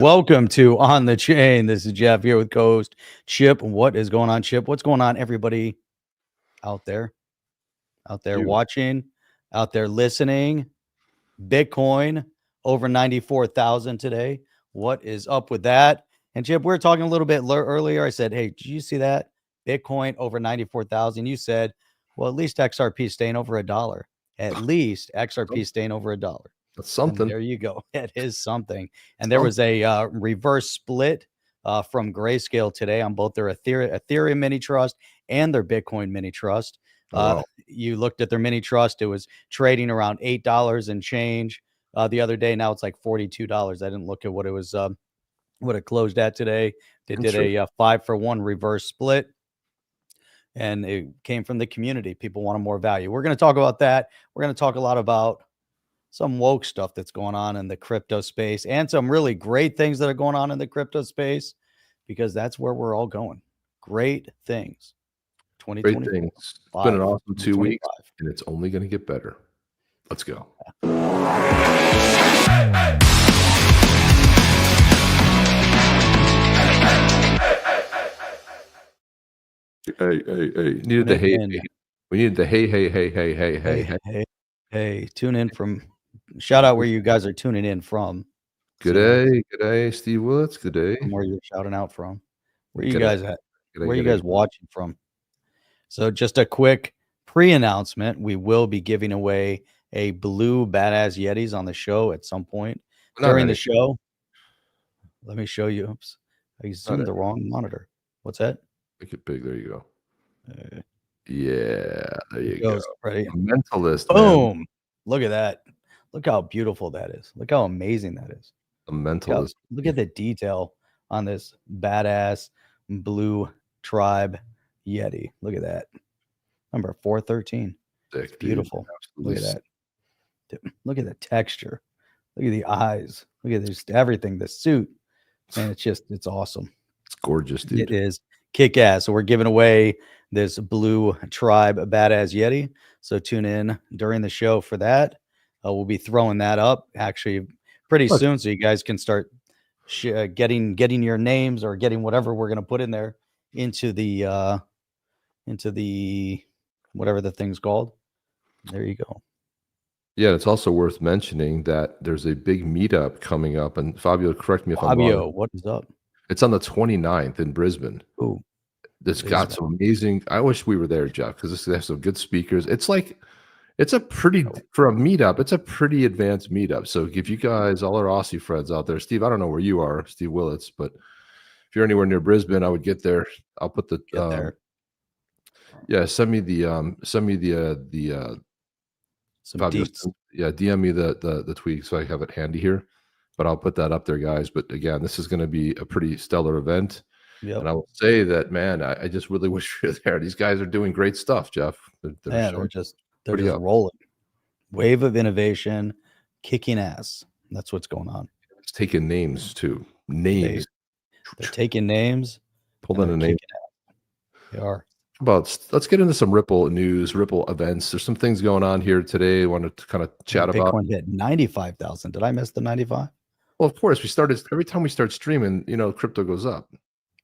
Welcome to On the Chain. This is Jeff here with co-host Chip. What is going on, Chip? What's going on, everybody out there watching, out there listening? Bitcoin over 94,000 today. What is up with that? And Chip, we were talking a little bit earlier. I said, hey, did you see that? Bitcoin over 94,000. You said, well, at least XRP staying over $1. At least XRP staying over $1. That's something. And there you go. It is something. And there was a reverse split from Grayscale today on both their Ethereum mini trust and their Bitcoin mini trust. Wow. You looked at their mini trust; it was trading around $8 and change the other day. Now it's like $42. I didn't look at what it was, what it closed at today. They did a 5-for-1 reverse split, and it came from the community. People wanted more value. We're going to talk about that. We're going to talk a lot about some woke stuff that's going on in the crypto space and some really great things that are going on in the crypto space, because that's where we're all going. Great things. 2024. Great things. It's been an awesome 2 weeks, and it's only going to get better. Let's go. Hey. Needed the hey. We needed the hey. Tune in from. Shout out where you guys are tuning in from. Good day, Steve Willits. Good day. Where you're shouting out from? Where you guys at? Where you guys watching from? So just a quick pre-announcement: we will be giving away a blue badass Yetis on the show at some point during the show. Let me show you. Oops, I zoomed the wrong monitor. What's that? Make it big. There you go. Yeah, there you go. Ready? Mentalist. Boom! Man. Look at that. Look how beautiful that is. Look how amazing that is. A mentalist. Look at the detail on this badass blue tribe Yeti. Look at that. Number 413. It's beautiful. Look at that. Look at the texture. Look at the eyes. Look at this, everything. The suit. Man, it's awesome. It's gorgeous, dude. It is kick ass. So we're giving away this blue tribe badass Yeti. So tune in during the show for that. We'll be throwing that up actually pretty soon, so you guys can start getting your names or getting whatever we're going to put in there into the whatever the thing's called. There you go. Yeah, it's also worth mentioning that there's a big meetup coming up, and Fabio, correct me if I'm wrong. What is up? It's on the 29th in Brisbane. Ooh, this got some amazing. I wish we were there, Jeff, because this has some good speakers. It's a pretty, for a meetup, it's a pretty advanced meetup. So if you guys, all our Aussie friends out there, Steve, I don't know where you are, Steve Willits, but if you're anywhere near Brisbane, I would get there. I'll put the send me the DM me the tweet so I have it handy here. But I'll put that up there, guys. But again, this is going to be a pretty stellar event. Yep. And I will say that, man, I just really wish you're there. These guys are doing great stuff, Jeff. They're just rolling. Wave of innovation, kicking ass. That's what's going on. It's taking names too. Names. They're taking names. Pull in a name. They are. Let's get into some Ripple news, Ripple events. There's some things going on here today. I wanted to kind of chat about. Bitcoin hit 95,000. Did I miss the 95? Well, of course, every time we start streaming, crypto goes up.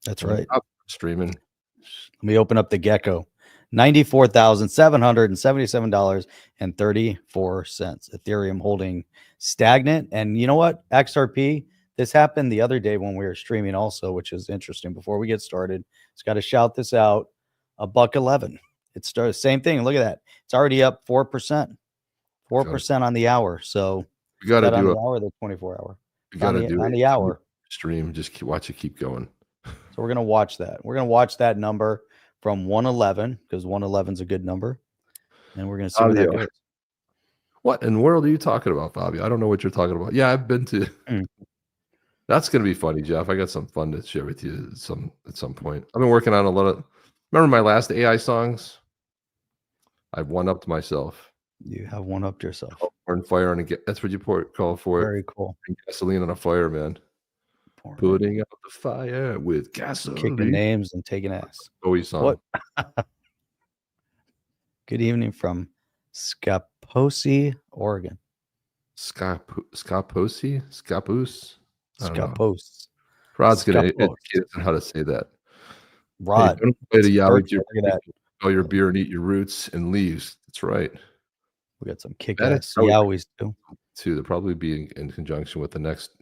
That's right. Streaming. Let me open up the Gecko. $94,777.34. Ethereum holding stagnant. And you know what? XRP, this happened the other day when we were streaming also, which is interesting. Before we get started, just got to shout this out. $1.11. It started same thing. Look at that. It's already up 4%. 4% on the hour. So you got to do the hour, the 24 hour. You got to do on the hour. Stream. Just watch it keep going. So we're going to watch that. We're going to watch that number from 111 because 111 is a good number. And we're going to see where that goes. What in the world are you talking about, Fabio? I don't know what you're talking about. Yeah, I've been to. That's going to be funny, Jeff. I got some fun to share with you at some point. I've been working on a lot of. Remember my last AI songs? I've one-upped myself. You have one-upped yourself. Pouring fire on that's what you call for it. Very cool. Gasoline on a fire, man. Putting out the fire with gasoline. Kicking names and taking ass. Always song. What? Good evening from Scappoose, Oregon. Scappoose? Scott posts. Rod's going to Scott educate us on how to say that. Rod. Hey, don't play to Look at that. all your beer and eat your roots and leaves. That's right. We got some kick-ass Yowies too. They'll probably be in conjunction with the next,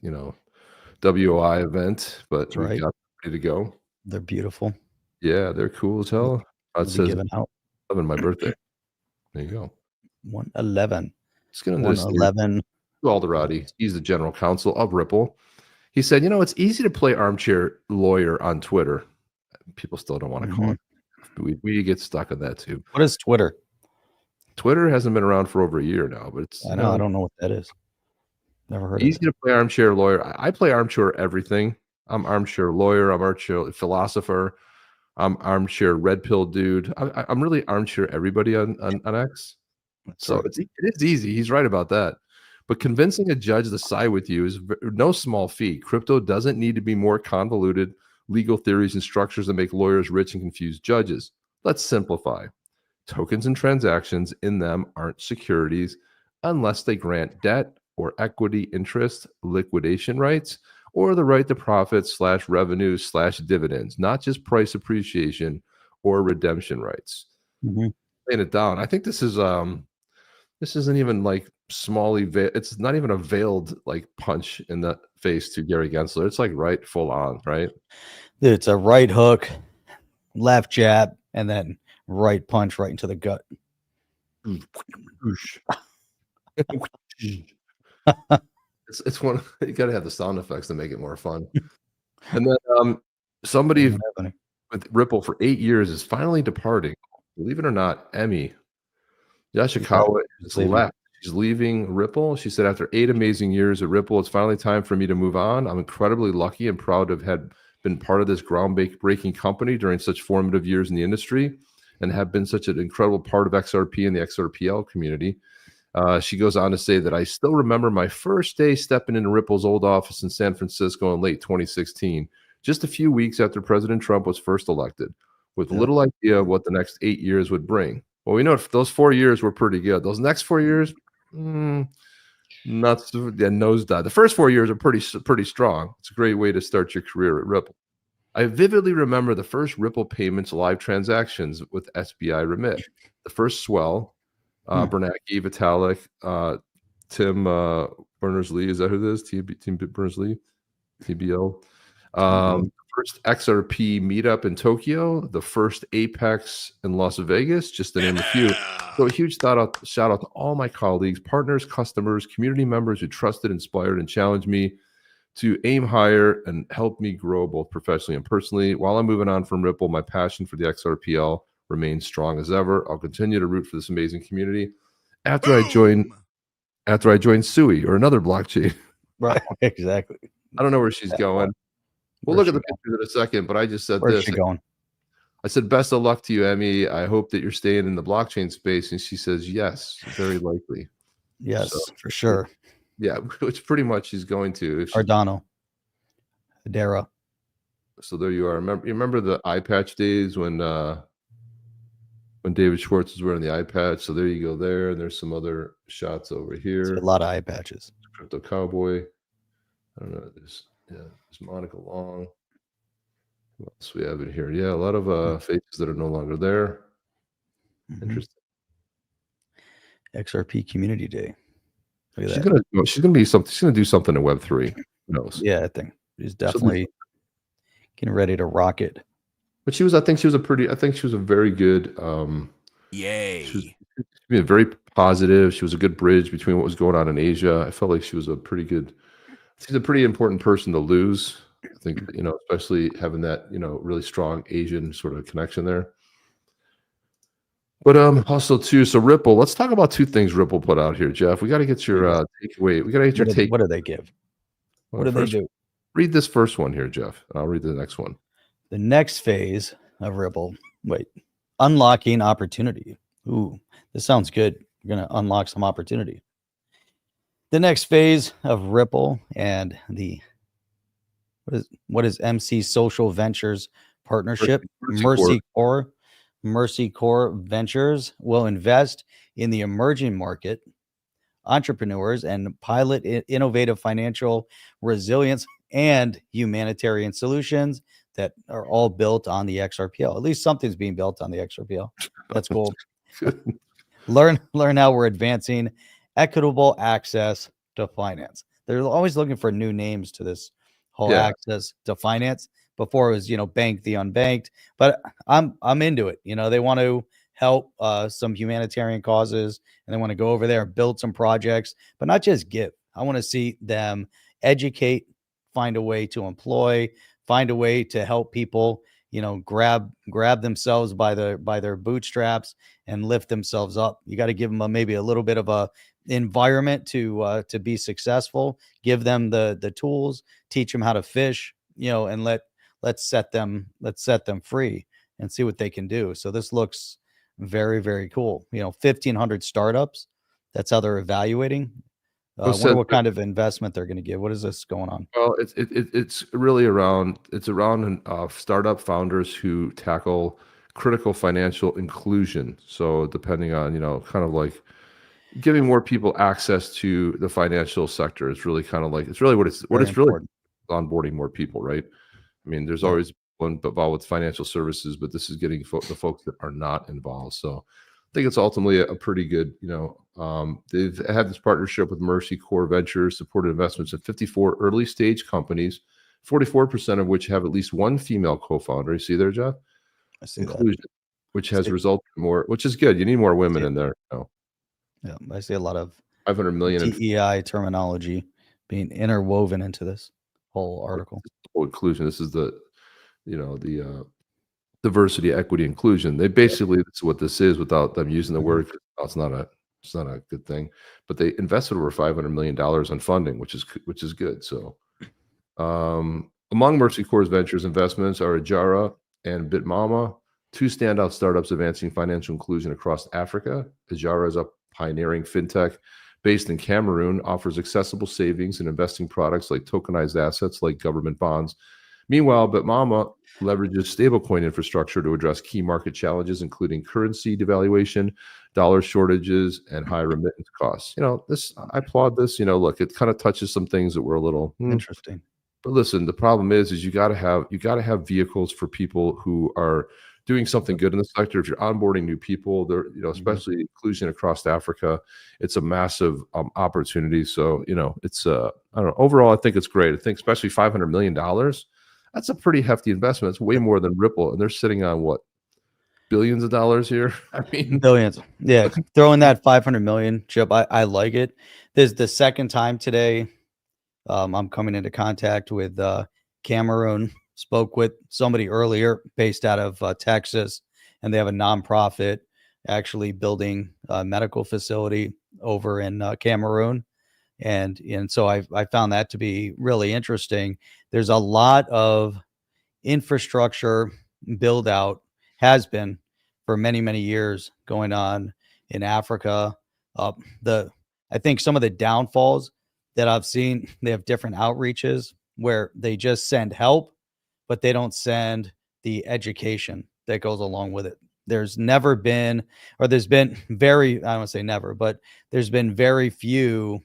WI event, but That's we've right. got ready to go. They're beautiful. Yeah, they're cool as hell. Rod says giving out 11 my birthday. There you go. 111. Let's get into 111. Alderati. He's the general counsel of Ripple. He said, it's easy to play armchair lawyer on Twitter. People still don't want to call it. We get stuck on that too. What is Twitter? Twitter hasn't been around for over a year now, but it's I know. I don't know what that is. Never heard of it. Easy to play armchair lawyer. I play armchair everything. I'm armchair lawyer. I'm armchair philosopher. I'm armchair red pill dude. I'm really armchair everybody on X. So it is easy. He's right about that. But convincing a judge to side with you is no small feat. Crypto doesn't need to be more convoluted legal theories and structures that make lawyers rich and confuse judges. Let's simplify. Tokens and transactions in them aren't securities unless they grant debt or equity interest, liquidation rights, or the right to profits / revenue / dividends, not just price appreciation or redemption rights. Laying it down. I think this isn't even like it's not even a veiled like punch in the face to Gary Gensler. It's like right full on, right? It's a right hook, left jab, and then right punch right into the gut. It's one you got to have the sound effects to make it more fun. And then somebody with Ripple for 8 years is finally departing. Believe it or not, Emmy Yashikawa is left. She's leaving Ripple. She said, after 8 amazing years at Ripple, it's finally time for me to move on. I'm incredibly lucky and proud to have been part of this groundbreaking company during such formative years in the industry and have been such an incredible part of XRP and the XRPL community. She goes on to say that I still remember my first day stepping into Ripple's old office in San Francisco in late 2016, just a few weeks after President Trump was first elected, with little idea of what the next 8 years would bring. Well, we know those 4 years were pretty good. Those next 4 years, not nosedive. The first 4 years are pretty strong. It's a great way to start your career at Ripple. I vividly remember the first Ripple Payments live transactions with SBI Remit, the first swell, Bernanke, Vitalik, Tim Berners-Lee. Is that who it is? Tim Berners-Lee, TBL. First XRP meetup in Tokyo, the first Apex in Las Vegas, just to name a few. So a huge shout out to all my colleagues, partners, customers, community members who trusted, inspired, and challenged me to aim higher and help me grow both professionally and personally. While I'm moving on from Ripple, my passion for the XRPL remains strong as ever. I'll continue to root for this amazing community after I join Sui or another blockchain. Right, exactly. I don't know where she's going. We'll look at the pictures in a second, but I just said Where's she going? I said, best of luck to you, Emmy. I hope that you're staying in the blockchain space. And she says, yes, very likely. Yes, for sure. Yeah, which pretty much she's going to. Cardano. Hedera. So there you are. Remember the eye patch days when David Schwartz was wearing the eye patch? So there you go there. And there's some other shots over here. A lot of eye patches. Crypto Cowboy. I don't know. There's Monica Long. What else we have in here? Yeah, a lot of faces that are no longer there. Interesting. XRP Community Day. Look at that. She's gonna do something in Web3. Who knows? Yeah, I think she's definitely getting ready to rock it. But I think she was a very good yay. She was very positive. She was a good bridge between what was going on in Asia. I felt like she's a pretty important person to lose. I think, especially having that, really strong Asian sort of connection there. But also too, so Ripple, let's talk about 2 things Ripple put out here, Jeff. We got to get your takeaway. We got to get your take. What do they give? What do they do? Read this first one here, Jeff, and I'll read the next one. The next phase of Ripple. Unlocking opportunity. Ooh, this sounds good. We're going to unlock some opportunity. The next phase of Ripple and the what is MC Social Ventures partnership? Mercy Core Ventures will invest in the emerging market, entrepreneurs, and pilot innovative financial resilience and humanitarian solutions that are all built on the XRPL. At least something's being built on the XRPL. That's cool. Learn how we're advancing equitable access to finance. They're always looking for new names to this whole access to finance. Before it was, bank the unbanked, but I'm into it. They want to help some humanitarian causes, and they want to go over there and build some projects, but not just give. I want to see them educate, find a way to employ, find a way to help people, grab themselves by their bootstraps and lift themselves up. You got to give them maybe a little bit of a environment to be successful. Give them the tools, teach them how to fish, and let's set them free and see what they can do. So this looks very, very cool. 1,500 startups. That's how they're evaluating. I wonder what kind of investment they're going to give. What is this going on? Well, it's really around startup founders who tackle critical financial inclusion. So depending on, kind of like giving more people access to the financial sector is really kind of like, it's really onboarding more people, right? I mean, there's always one involved with financial services, but this is getting the folks that are not involved. So I think it's ultimately a pretty good, they've had this partnership with Mercy Core Ventures, supported investments in 54 early stage companies, 44% of which have at least one female co-founder. You see there, Jeff? I see inclusion, which has resulted in more, which is good. You need more women in there. Yeah, I see a lot of 500 million DEI terminology being interwoven into this whole article. Inclusion. This is the diversity, equity, inclusion. They basically, that's what this is without them using the word. It's not a good thing, but they invested over $500 million on funding, which is good. So among Mercy Core's ventures investments are Ajara and Bitmama, two standout startups advancing financial inclusion across Africa. Ajara is a pioneering fintech based in Cameroon, offers accessible savings and investing products like tokenized assets like government bonds. Meanwhile, Bitmama leverages stablecoin infrastructure to address key market challenges, including currency devaluation, dollar shortages, and high remittance costs. I applaud this. Look, it kind of touches some things that were a little interesting. But listen, the problem is you got to have vehicles for people who are doing something good in the sector. If you're onboarding new people, there, especially inclusion across Africa, it's a massive opportunity. So, it's I don't know. Overall, I think it's great. I think especially $500 million. That's a pretty hefty investment. It's way more than Ripple, and they're sitting on what, billions of dollars here. I mean, billions. Yeah, throwing that 500 million, Chip. I like it. This is the second time today. I'm coming into contact with Cameroon. Spoke with somebody earlier based out of Texas, and they have a nonprofit actually building a medical facility over in Cameroon. And so I found that to be really interesting. There's a lot of infrastructure build out, has been for many, many years going on in Africa. I think some of the downfalls that I've seen, they have different outreaches where they just send help, but they don't send the education that goes along with it. There's never been, or there's been very, I don't want to say never, but there's been very few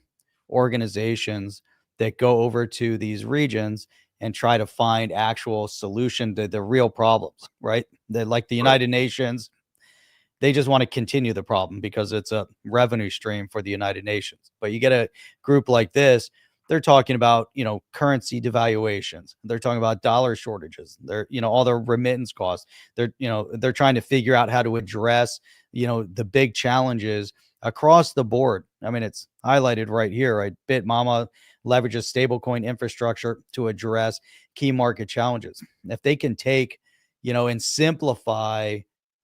organizations that go over to these regions and try to find actual solution to the real problems, right? They're like the United Nations. They just want to continue the problem because it's a revenue stream for the United Nations. But you get a group like this, they're talking about, currency devaluations. They're talking about dollar shortages. They're, all their remittance costs. They're trying to figure out how to address, the big challenges across the board. I mean, it's highlighted right here, right? Bitmama leverages stablecoin infrastructure to address key market challenges. If they can take, and simplify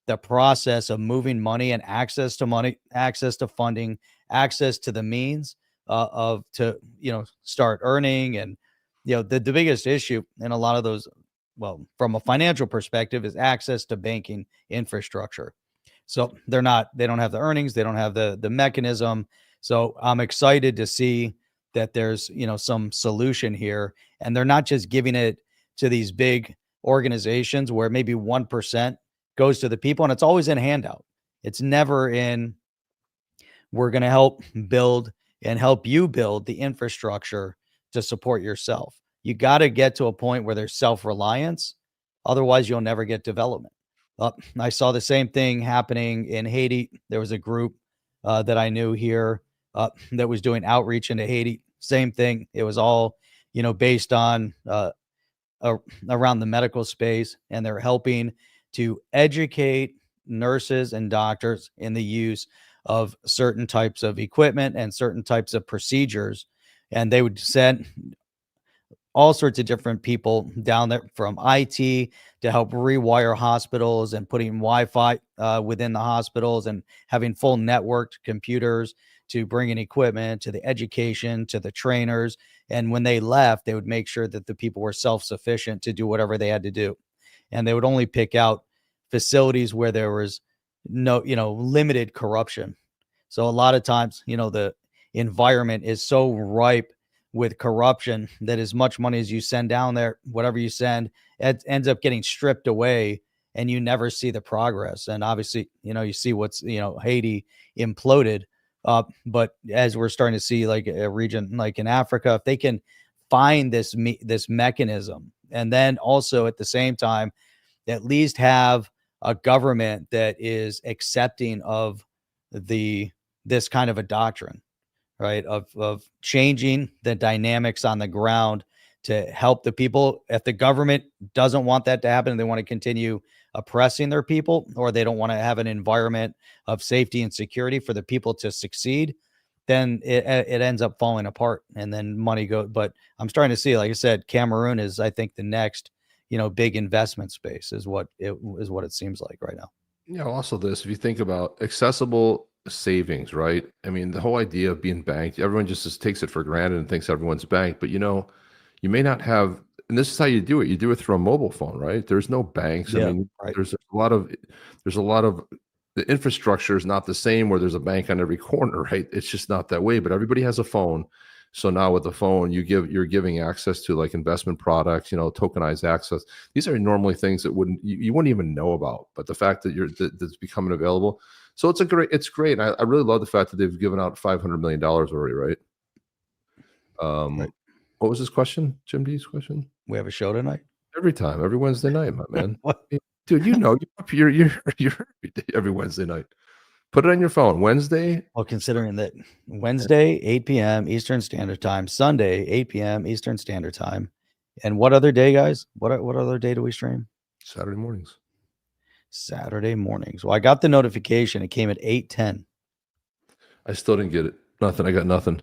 the process of moving money and access to money, access to funding, access to the means to start earning. And the biggest issue in a lot of those, well, from a financial perspective, is access to banking infrastructure. So they don't have the earnings, they don't have the mechanism. So I'm excited to see that there's some solution here, and they're not just giving it to these big organizations where maybe 1% goes to the people, and it's always in handout. It's never in, we're going to help build and help you build the infrastructure to support yourself. you got to get to a point where there's self-reliance. Otherwise, you'll never get development. I saw the same thing happening in Haiti. There was a group that I knew here that was doing outreach into Haiti. Same thing. It was all, based on around the medical space, and they're helping to educate nurses and doctors in the use of certain types of equipment and certain types of procedures. And they would send all sorts of different people down there, from IT to help rewire hospitals and putting Wi-Fi within the hospitals and having full networked computers, to bringing equipment, to the education, to the trainers. And when they left, they would make sure that the people were self-sufficient to do whatever they had to do. And they would only pick out facilities where there was no, limited corruption. So a lot of times, the environment is so ripe with corruption that as much money as you send down there, whatever you send, it ends up getting stripped away, and you never see the progress. And obviously, you see what's, Haiti imploded. But as we're starting to see, like a region like in Africa, if they can find this mechanism, and then also at the same time, at least have a government that is accepting of this kind of a doctrine, right? Of changing the dynamics on the ground to help the people. If the government doesn't want that to happen, and they want to continue oppressing their people, or they don't want to have an environment of safety and security for the people to succeed, then it ends up falling apart, and then money goes. But I'm starting to see, like I said, Cameroon is, I think, the next, big investment space is what it seems like right now. Also this, if you think about accessible savings, right? I mean, the whole idea of being banked, everyone just takes it for granted and thinks everyone's banked, but you may not have, and this is how you do it. You do it through a mobile phone, right? There's no banks. Yeah, I mean, right. there's a lot of the infrastructure is not the same where there's a bank on every corner, right? It's just not that way, but everybody has a phone. So now with the phone, you're giving access to like investment products, tokenized access. These are normally things that you wouldn't even know about, but the fact that that's becoming available. So it's great. I really love the fact that they've given out $500 million already, right? Right. What was his question? Jim D's question? We have a show tonight? Every Wednesday night, my man. What? Dude, you're every Wednesday night. Put it on your phone. Wednesday. Well, considering that Wednesday, 8 p.m. Eastern Standard Time, Sunday, 8 p.m. Eastern Standard Time. And what other day, guys? What other day do we stream? Saturday mornings. Saturday mornings. Well, I got the notification. It came at 8:10. I still didn't get it. Nothing. I got nothing.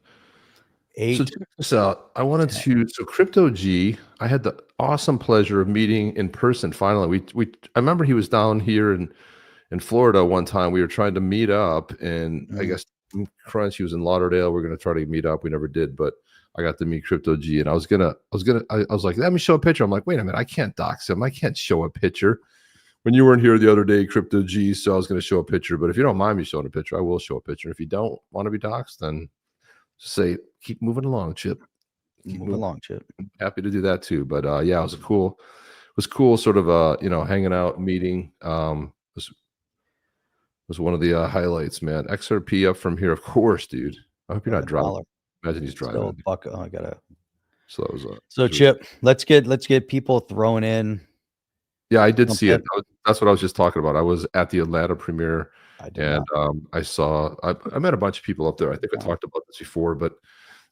8. So check this out. I wanted to. So Crypto G, I had the awesome pleasure of meeting in person. Finally, I remember he was down here in Florida one time. We were trying to meet up, and I guess Crunch, he was in Lauderdale. We are going to try to meet up. We never did, but I got to meet Crypto G, and I was like, let me show a picture. I'm like, wait a minute, I can't dox him. I can't show a picture. When you weren't here the other day, Crypto G, so I was going to show a picture. But if you don't mind me showing a picture, I will show a picture. If you don't want to be doxed, then just say, keep moving along, Chip. Keep moving along, Chip. I'm happy to do that too. But yeah, it was cool sort of hanging out, meeting. Was one of the highlights, man. XRP up from here, of course, dude. I hope you're not driving. Imagine he's driving. I gotta. So that was so Chip, let's get people throwing in. Yeah, I did see it. That's what I was just talking about. I was at the Atlanta premiere, and I met a bunch of people up there. I think I talked about this before, but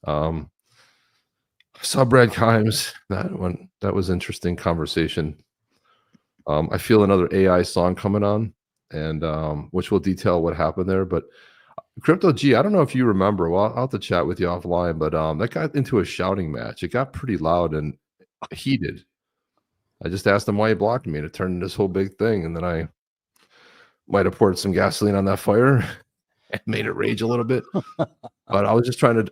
I saw Brad Kimes. That was interesting conversation. I feel another AI song coming on, and which will detail what happened there. But Crypto G, I don't know if you remember. Well, I'll have to chat with you offline. But that got into a shouting match. It got pretty loud and heated. I just asked him why he blocked me, and it turned into this whole big thing. And then I might have poured some gasoline on that fire and made it rage a little bit. But I was trying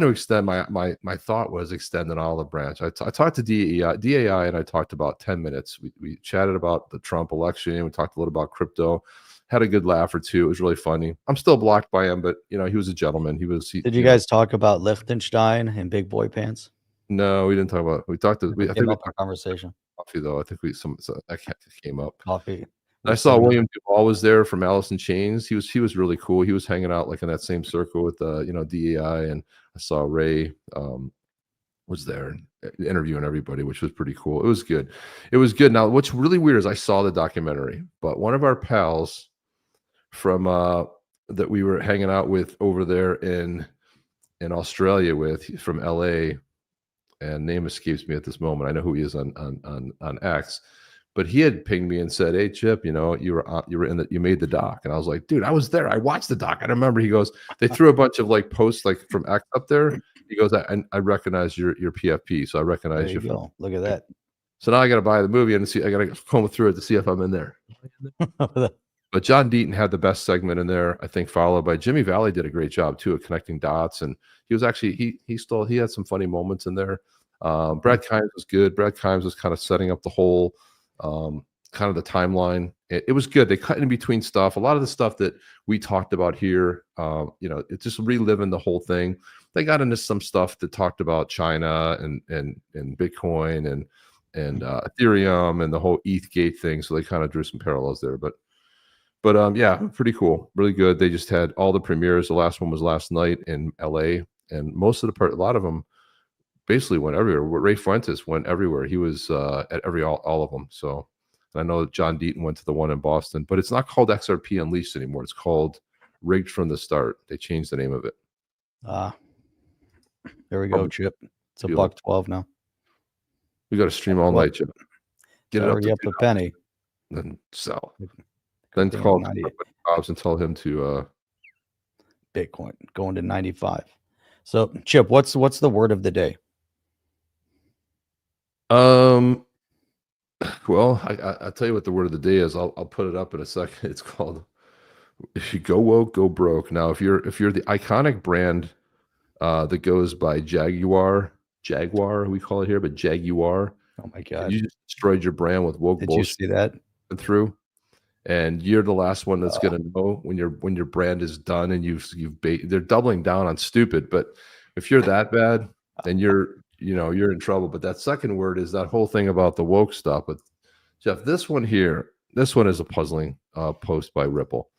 to extend my thought was extend an olive branch. I talked to DAI, and I talked about 10 minutes. We chatted about the Trump election. We talked a little about crypto. Had a good laugh or two. It was really funny. I'm still blocked by him, but he was a gentleman. Did you guys talk about Liechtenstein and big boy pants? No, we didn't talk about. We talked. I think we talked conversation. Coffee though. I think that came up. Coffee. I saw William Duvall was there from Alice in Chains. He was really cool. He was hanging out like in that same circle with DAI, and I saw Ray was there, interviewing everybody, which was pretty cool. It was good. It was good. Now, what's really weird is I saw the documentary, but one of our pals from that we were hanging out with over there in Australia with from LA, and name escapes me at this moment. I know who he is on X, but he had pinged me and said, "Hey Chip, you know, you were in you made the doc," and I was like, "Dude, I was there. I watched the doc. I remember." He goes, "They threw a bunch of like posts like from X up there." He goes, I recognize your PFP, so I recognize There you go. Look at that. So now I got to buy the movie and see. I got to comb through it to see if I'm in there. But John Deaton had the best segment in there, I think, followed by Jimmy Valley did a great job too of connecting dots, and he was actually he had some funny moments in there. Brad Kimes was good. Brad Kimes was kind of setting up the whole kind of the timeline. It was good. They cut in between stuff. A lot of the stuff that we talked about here, you know, it's just reliving the whole thing. They got into some stuff that talked about China and Bitcoin and Ethereum and the whole ETH thing. So they kind of drew some parallels there. But yeah, pretty cool. Really good. They just had all the premieres. The last one was last night in LA, and most of a lot of them basically went everywhere. Ray Fuentes went everywhere. He was at all of them. So I know John Deaton went to the one in Boston, but it's not called XRP Unleashed anymore. It's called Rigged from the Start. They changed the name of it. There we go, Chip. It's $1.12 now. We got to stream all night, Chip. Get it up to a penny. Then sell. Then call Hobbs and tell him to Bitcoin going to 95. So Chip, what's the word of the day? Well, I'll tell you what the word of the day is. I'll put it up in a second. It's called "If you go woke, go broke." Now, if you're the iconic brand that goes by Jaguar, we call it here, but Jaguar. Oh my God! You just destroyed your brand with woke bullshit. Did you see that? Through, and you're the last one that's going to know when your brand is done and they're doubling down on stupid. But if you're that bad, then you're in trouble. But that second word is that whole thing about the woke stuff. But Jeff, this one is a puzzling post by Ripple.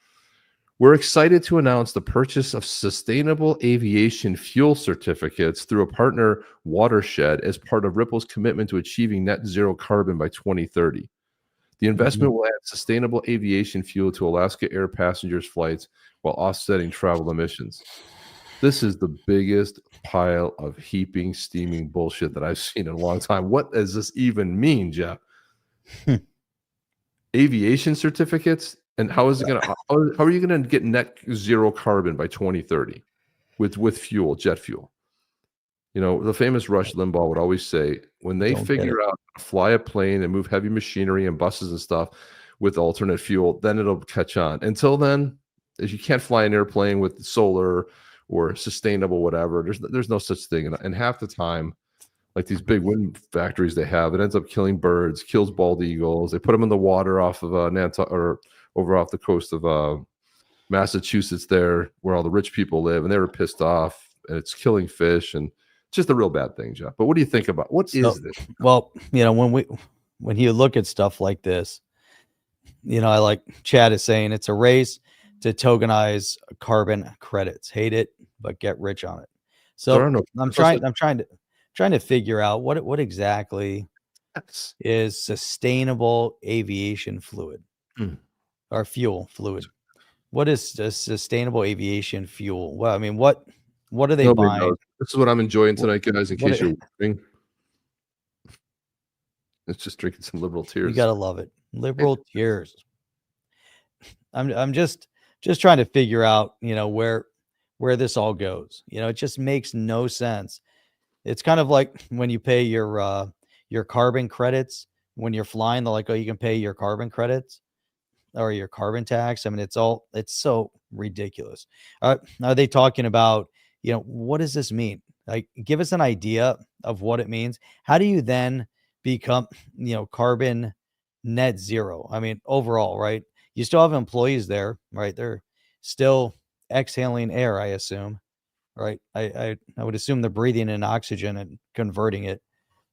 We're excited to announce the purchase of sustainable aviation fuel certificates through a partner, Watershed, as part of Ripple's commitment to achieving net zero carbon by 2030. The investment will add sustainable aviation fuel to Alaska Air passengers' flights while offsetting travel emissions. This is the biggest pile of heaping, steaming bullshit that I've seen in a long time. What does this even mean, Jeff? Aviation certificates? And how is it going to? How are you going to get net zero carbon by 2030 with fuel, jet fuel? You know, the famous Rush Limbaugh would always say, when they figure out how to fly a plane and move heavy machinery and buses and stuff with alternate fuel, then it'll catch on. Until then, if you can't fly an airplane with solar or sustainable whatever, there's no such thing. And half the time, like these big wind factories they have, it ends up killing birds, kills bald eagles. They put them in the water off of Nantucket or over off the coast of Massachusetts there, where all the rich people live, and they were pissed off, and it's killing fish, and it's just a real bad thing, Jeff. But what do you think about is this? Well, you know, when you look at stuff like this, you know, I like Chad is saying it's a race to tokenize carbon credits. Hate it, but get rich on it. So I'm trying to figure out what exactly is sustainable aviation fluid or fuel fluid. What is sustainable aviation fuel? Well, I mean, what are they buying? Knows. This is what I'm enjoying tonight, guys. In case you're wondering, it's just drinking some liberal tears. You gotta love it, liberal tears. I'm just trying to figure out, you know, where this all goes. You know, it just makes no sense. It's kind of like when you pay your carbon credits when you're flying. They're like, oh, you can pay your carbon credits or your carbon tax. I mean, it's so ridiculous. Are they talking about, you know, what does this mean? Like, give us an idea of what it means. How do you then become, you know, carbon net zero? I mean, overall, right? You still have employees there, right? They're still exhaling air, I assume, right? I would assume they're breathing in oxygen and converting it.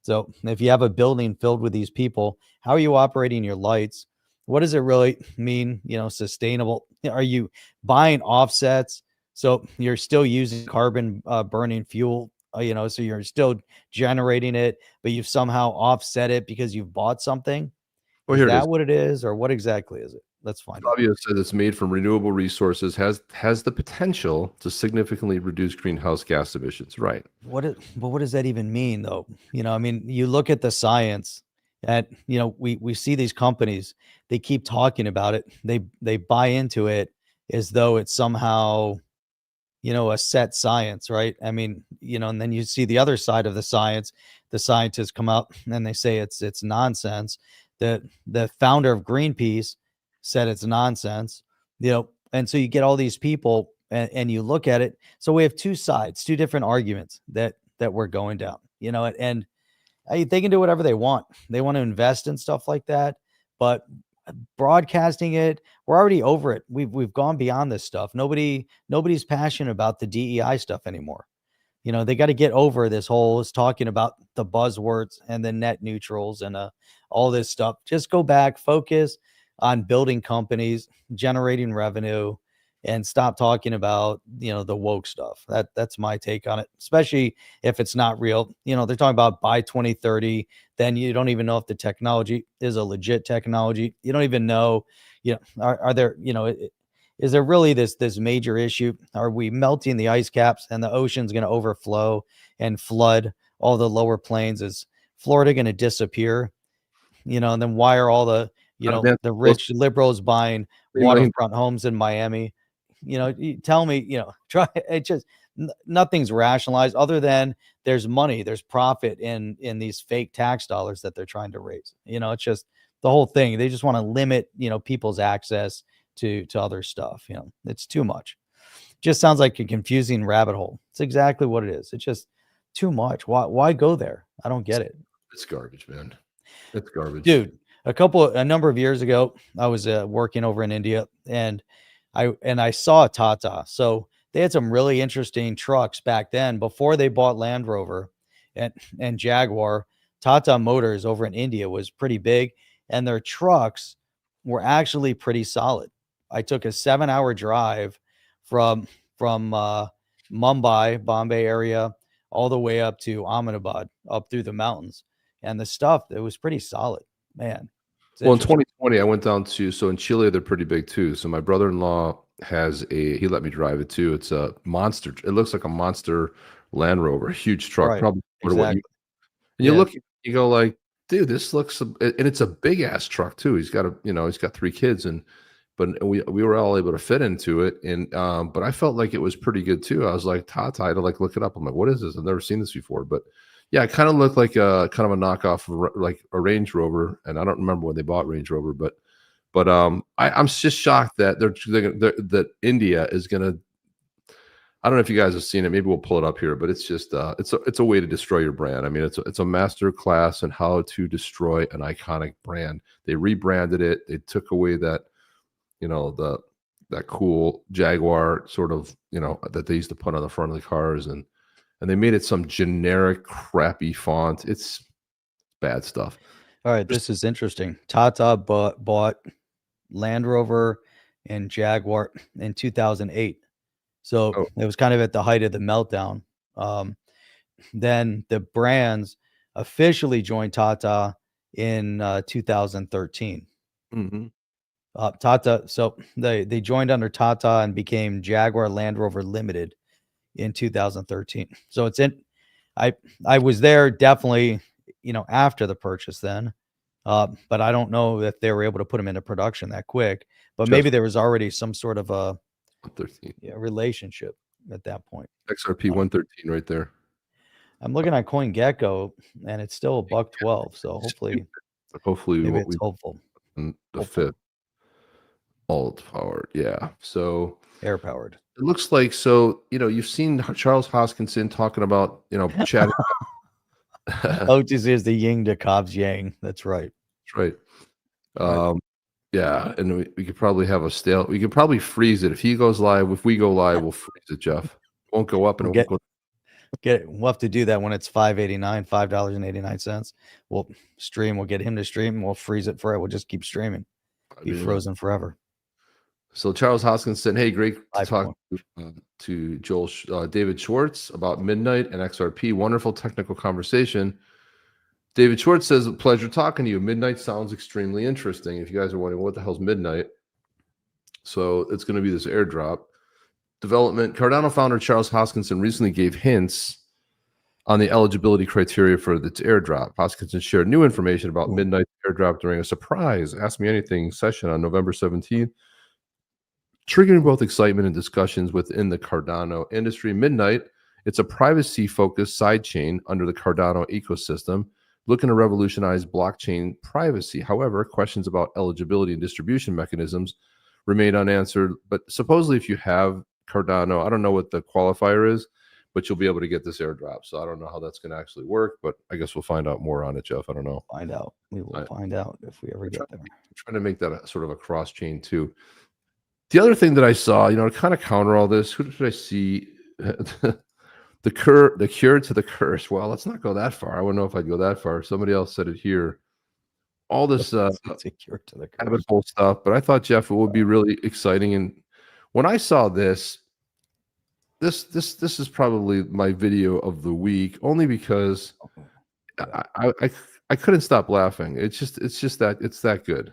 So if you have a building filled with these people, how are you operating your lights? What does it really mean? You know, sustainable. Are you buying offsets? So you're still using carbon burning fuel so you're still generating it, but you've somehow offset it because you've bought something. Well, Is here it is. that what it is, or what exactly is it? Let's find out. Fabio says it's made from renewable resources, has the potential to significantly reduce greenhouse gas emissions. Right. But what does that even mean, though? I mean, you look at the science, and we see these companies, they keep talking about it. They buy into it as though it's somehow a set science, right? I mean, and then you see the other side of the science. The scientists come out and they say it's nonsense. The founder of Greenpeace said it's nonsense, and so you get all these people, and you look at it. So we have two sides, two different arguments that we're going down, and they can do whatever they want. They want to invest in stuff like that, but broadcasting it, we're already over it. We've gone beyond this stuff. Nobody's passionate about the DEI stuff anymore. They got to get over this whole talking about the buzzwords and the net neutrals and all this stuff. Just go back, focus on building companies, generating revenue, and stop talking about the woke stuff. That's my take on it, especially if it's not real. They're talking about by 2030, then you don't even know if the technology is a legit technology. You don't even know, are there, is there really this major issue? Are we melting the ice caps and the ocean's going to overflow and flood all the lower plains? Is Florida going to disappear? And then why are all the the rich liberals buying waterfront homes in Miami? You tell me, try it. Just nothing's rationalized other than there's money, there's profit in these fake tax dollars that they're trying to raise. It's just the whole thing. They just want to limit, people's access to other stuff. It's too much. Just sounds like a confusing rabbit hole. It's exactly what it is. It's just too much. Why go there? I don't get it. It's garbage, man. It's garbage, dude. A number of years ago, I was working over in India, and I saw Tata. So they had some really interesting trucks back then before they bought Land Rover and Jaguar. Tata Motors over in India was pretty big, and their trucks were actually pretty solid. I took a 7-hour drive from Mumbai, Bombay area, all the way up to Ahmedabad, up through the mountains, and the stuff, it was pretty solid, man. Well, in 2020, I went down so in Chile, they're pretty big too. So my brother-in-law he let me drive it too. It's a monster. It looks like a monster Land Rover, a huge truck, right, probably. exactly. And you look, you go like, dude, this looks, and it's a big ass truck too. He's got he's got 3 kids, but we were all able to fit into it. And, but I felt like it was pretty good too. I was like, Tata, I had to like look it up. I'm like, what is this? I've never seen this before, but yeah, it kind of looked like a kind of a knockoff of like a Range Rover. And I don't remember when they bought Range Rover, but I'm just shocked that that India is going to, I don't know if you guys have seen it. Maybe we'll pull it up here, but it's just it's a way to destroy your brand. I mean, it's a master class in how to destroy an iconic brand. They rebranded it. They took away that, that cool Jaguar sort of, that they used to put on the front of the cars, and they made it some generic crappy font. It's bad stuff. All right, this is interesting. Tata bought Land Rover and Jaguar in 2008. So it was kind of at the height of the meltdown. Then the brands officially joined Tata in 2013. Mm-hmm. Tata, so they joined under Tata and became Jaguar Land Rover Limited in 2013. So I was there definitely, after the purchase then. But I don't know if they were able to put them into production that quick. But maybe there was already some sort of a 113 relationship at that point. XRP 113 right there. I'm looking at CoinGecko, and it's still $112. So hopefully maybe it's hopeful. The fifth alt powered, yeah. So air powered. It looks like, so you've seen Charles Hoskinson talking about chatting. OTC is the yin to Cobb's yang. That's right. That's right. Yeah, and we could probably have we could probably freeze it if he goes live. If we go live, we'll freeze it, Jeff. It won't go up, and it won't go. We'll have to do that when it's $5.89. We'll stream. We'll get him to stream. And we'll freeze it forever. We'll just keep streaming. Be frozen forever. So Charles Hoskinson, hey, great to talk 5 to Joel David Schwartz about Midnight and XRP. Wonderful technical conversation. David Schwartz says, pleasure talking to you. Midnight sounds extremely interesting. If you guys are wondering what the hell's Midnight, so it's going to be this airdrop. Development. Cardano founder Charles Hoskinson recently gave hints on the eligibility criteria for its airdrop. Hoskinson shared new information about Midnight airdrop during a surprise Ask Me Anything session on November 17th, triggering both excitement and discussions within the Cardano industry. Midnight, it's a privacy-focused sidechain under the Cardano ecosystem, looking to revolutionize blockchain privacy. However, questions about eligibility and distribution mechanisms remain unanswered. But supposedly, if you have Cardano, I don't know what the qualifier is, but you'll be able to get this airdrop. So I don't know how that's going to actually work, but I guess we'll find out more on it, Jeff. I don't know. Find out. We will find out if we ever get there. I'm trying to make that a sort of a cross chain too. The other thing that I saw, to kind of counter all this, who did I see? The cure to the curse. Well, let's not go that far. I wouldn't know if I'd go that far. Somebody else said it here. All this It's a cure to the curse. habit hole stuff, but I thought, Jeff, it would be really exciting. And when I saw this is probably my video of the week, only because I couldn't stop laughing. It's just that good.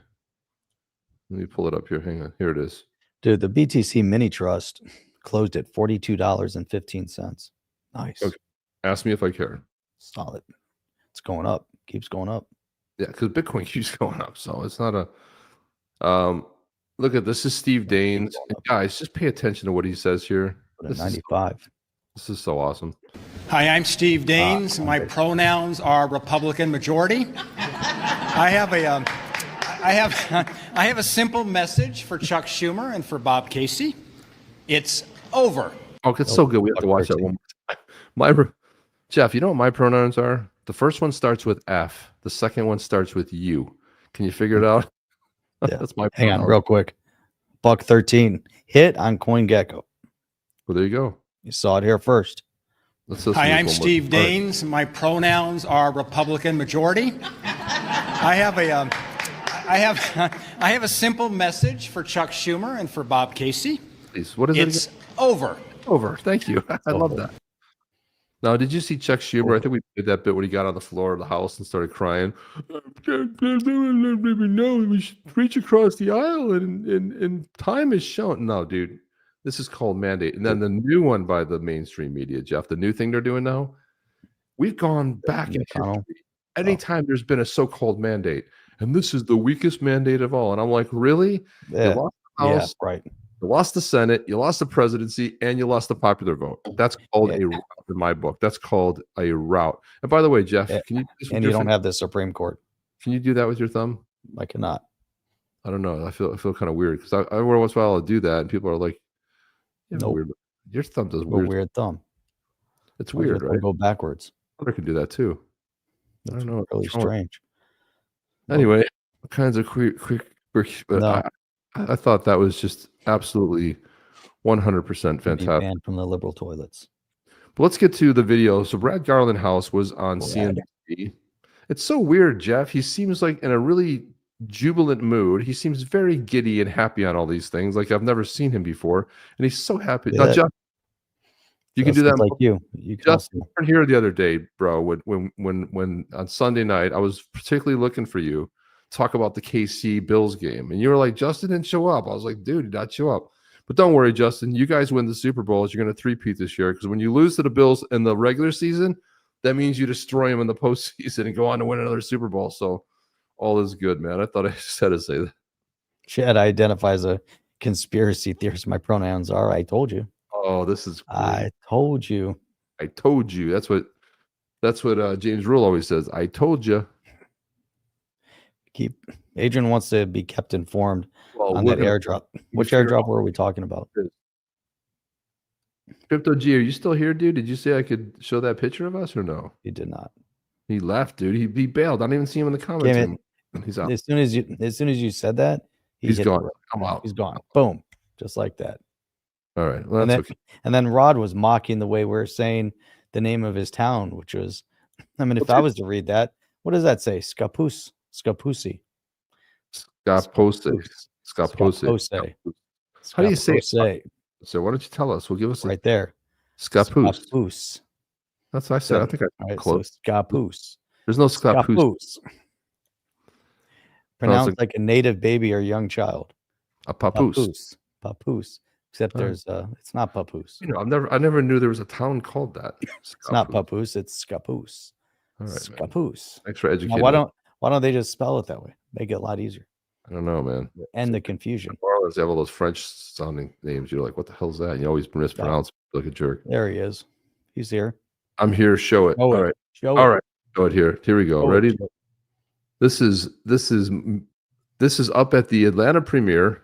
Let me pull it up here. Hang on. Here it is. Dude, the BTC mini trust closed at $42.15. Nice. Okay. Ask me if I care. Solid. It's going up. Keeps going up. Yeah, because Bitcoin keeps going up. So it's not a look at this is Steve Daines. Guys, just pay attention to what he says here. This 95. This is so awesome. Hi, I'm Steve Daines. My pronouns are Republican majority. I have a simple message for Chuck Schumer and for Bob Casey. It's over. Oh, it's so good. We have to watch that one more time. Jeff, you know what my pronouns are? The first one starts with F. The second one starts with U. Can you figure it out? Yeah. That's my Hang on real quick. $1.13 hit on CoinGecko. Well, there you go. You saw it here first. Hi, I'm Steve Daines. My pronouns are Republican majority. I have a simple message for Chuck Schumer and for Bob Casey. Please, what is it? It's over. Over. Thank you. I love that. Now, did you see Chuck Schumer? I think we did that bit when he got on the floor of the House and started crying. No, we should reach across the aisle, and time is shown. No, dude, this is called mandate. And then the new one by the mainstream media, Jeff, the new thing they're doing now, we've gone back in history. Anytime there's been a so-called mandate, and this is the weakest mandate of all. And I'm like, really? Yeah. You lost the House, right. You lost the Senate, you lost the presidency, and you lost the popular vote. That's called a rout in my book. That's called a rout. And by the way, Jeff, can you do this and you don't have the Supreme Court. Can you do that with your thumb? I cannot. I don't know. I feel kind of weird because I every once in a while I'll do that, and people are like, Nope. weird. Your thumb does weird thumb. It's weird, right? Go backwards. Other can do that too. I don't know. Really strange. Anyway, kinds of quick. But I thought that was just absolutely 100% fantastic. Banned from the liberal toilets. But let's get to the video. So Brad Garland House was on CNBC. It's so weird, Jeff. He seems like in a really jubilant mood. He seems very giddy and happy on all these things. Like I've never seen him before, and he's so happy. Yeah. Now, Jeff, you can do that. Like you just weren't here the other day, bro. When on Sunday night, I was particularly looking for you. Talk about the KC Bills game, and you were like, Justin didn't show up. I was like, dude, he did not show up. But don't worry, Justin, you guys win the Super Bowls. You're going to three-peat this year, because when you lose to the Bills in the regular season, that means you destroy them in the postseason and go on to win another Super Bowl. So all is good, man. I thought I just had to say that. Chad identifies a conspiracy theorist. My pronouns are I told you. Oh, this is great. I told you. I told you. That's what James Rule always says. I told you. Adrian wants to be kept informed on that airdrop. Which airdrop were we talking about? Crypto G, are you still here, dude? Did you say I could show that picture of us or no? He did not. He left, dude. He bailed. I don't even see him in the comments. He's out. As soon as you said that, he's gone. I'm out. He's gone. Boom. Just like that. All right. Well, that's okay. And then Rod was mocking the way we're saying the name of his town, which was, I mean, if I was to read that, what does that say? Scappoose. Scappoose. How do you say it? Scapose. So why don't you tell us? We'll give us Right there. Scappoose. Scappoose. That's what I said. I think I All right, close. so Scappoose. There's no Scappoose. Scappoose. Pronounced like- like a native baby or young child. A papoose. Papoose. Papoose. Except All right. there's it's not Papoose. You know, I never knew there was a town called that. It's not Papoose, it's Scappoose. All right, man. Scappoose. Thanks for Now, educating. why don't they just spell it that way? Make it a lot easier. I don't know, man. End the confusion. New Orleans, they have all those French sounding names. You're like, what the hell's that? And you always mispronounce it like a jerk. There he is. He's here. I'm here. Show it. Show all it. right. Show All it. right. Show it here. Here we go. Show it. Ready? Show it. This is up at the Atlanta premiere.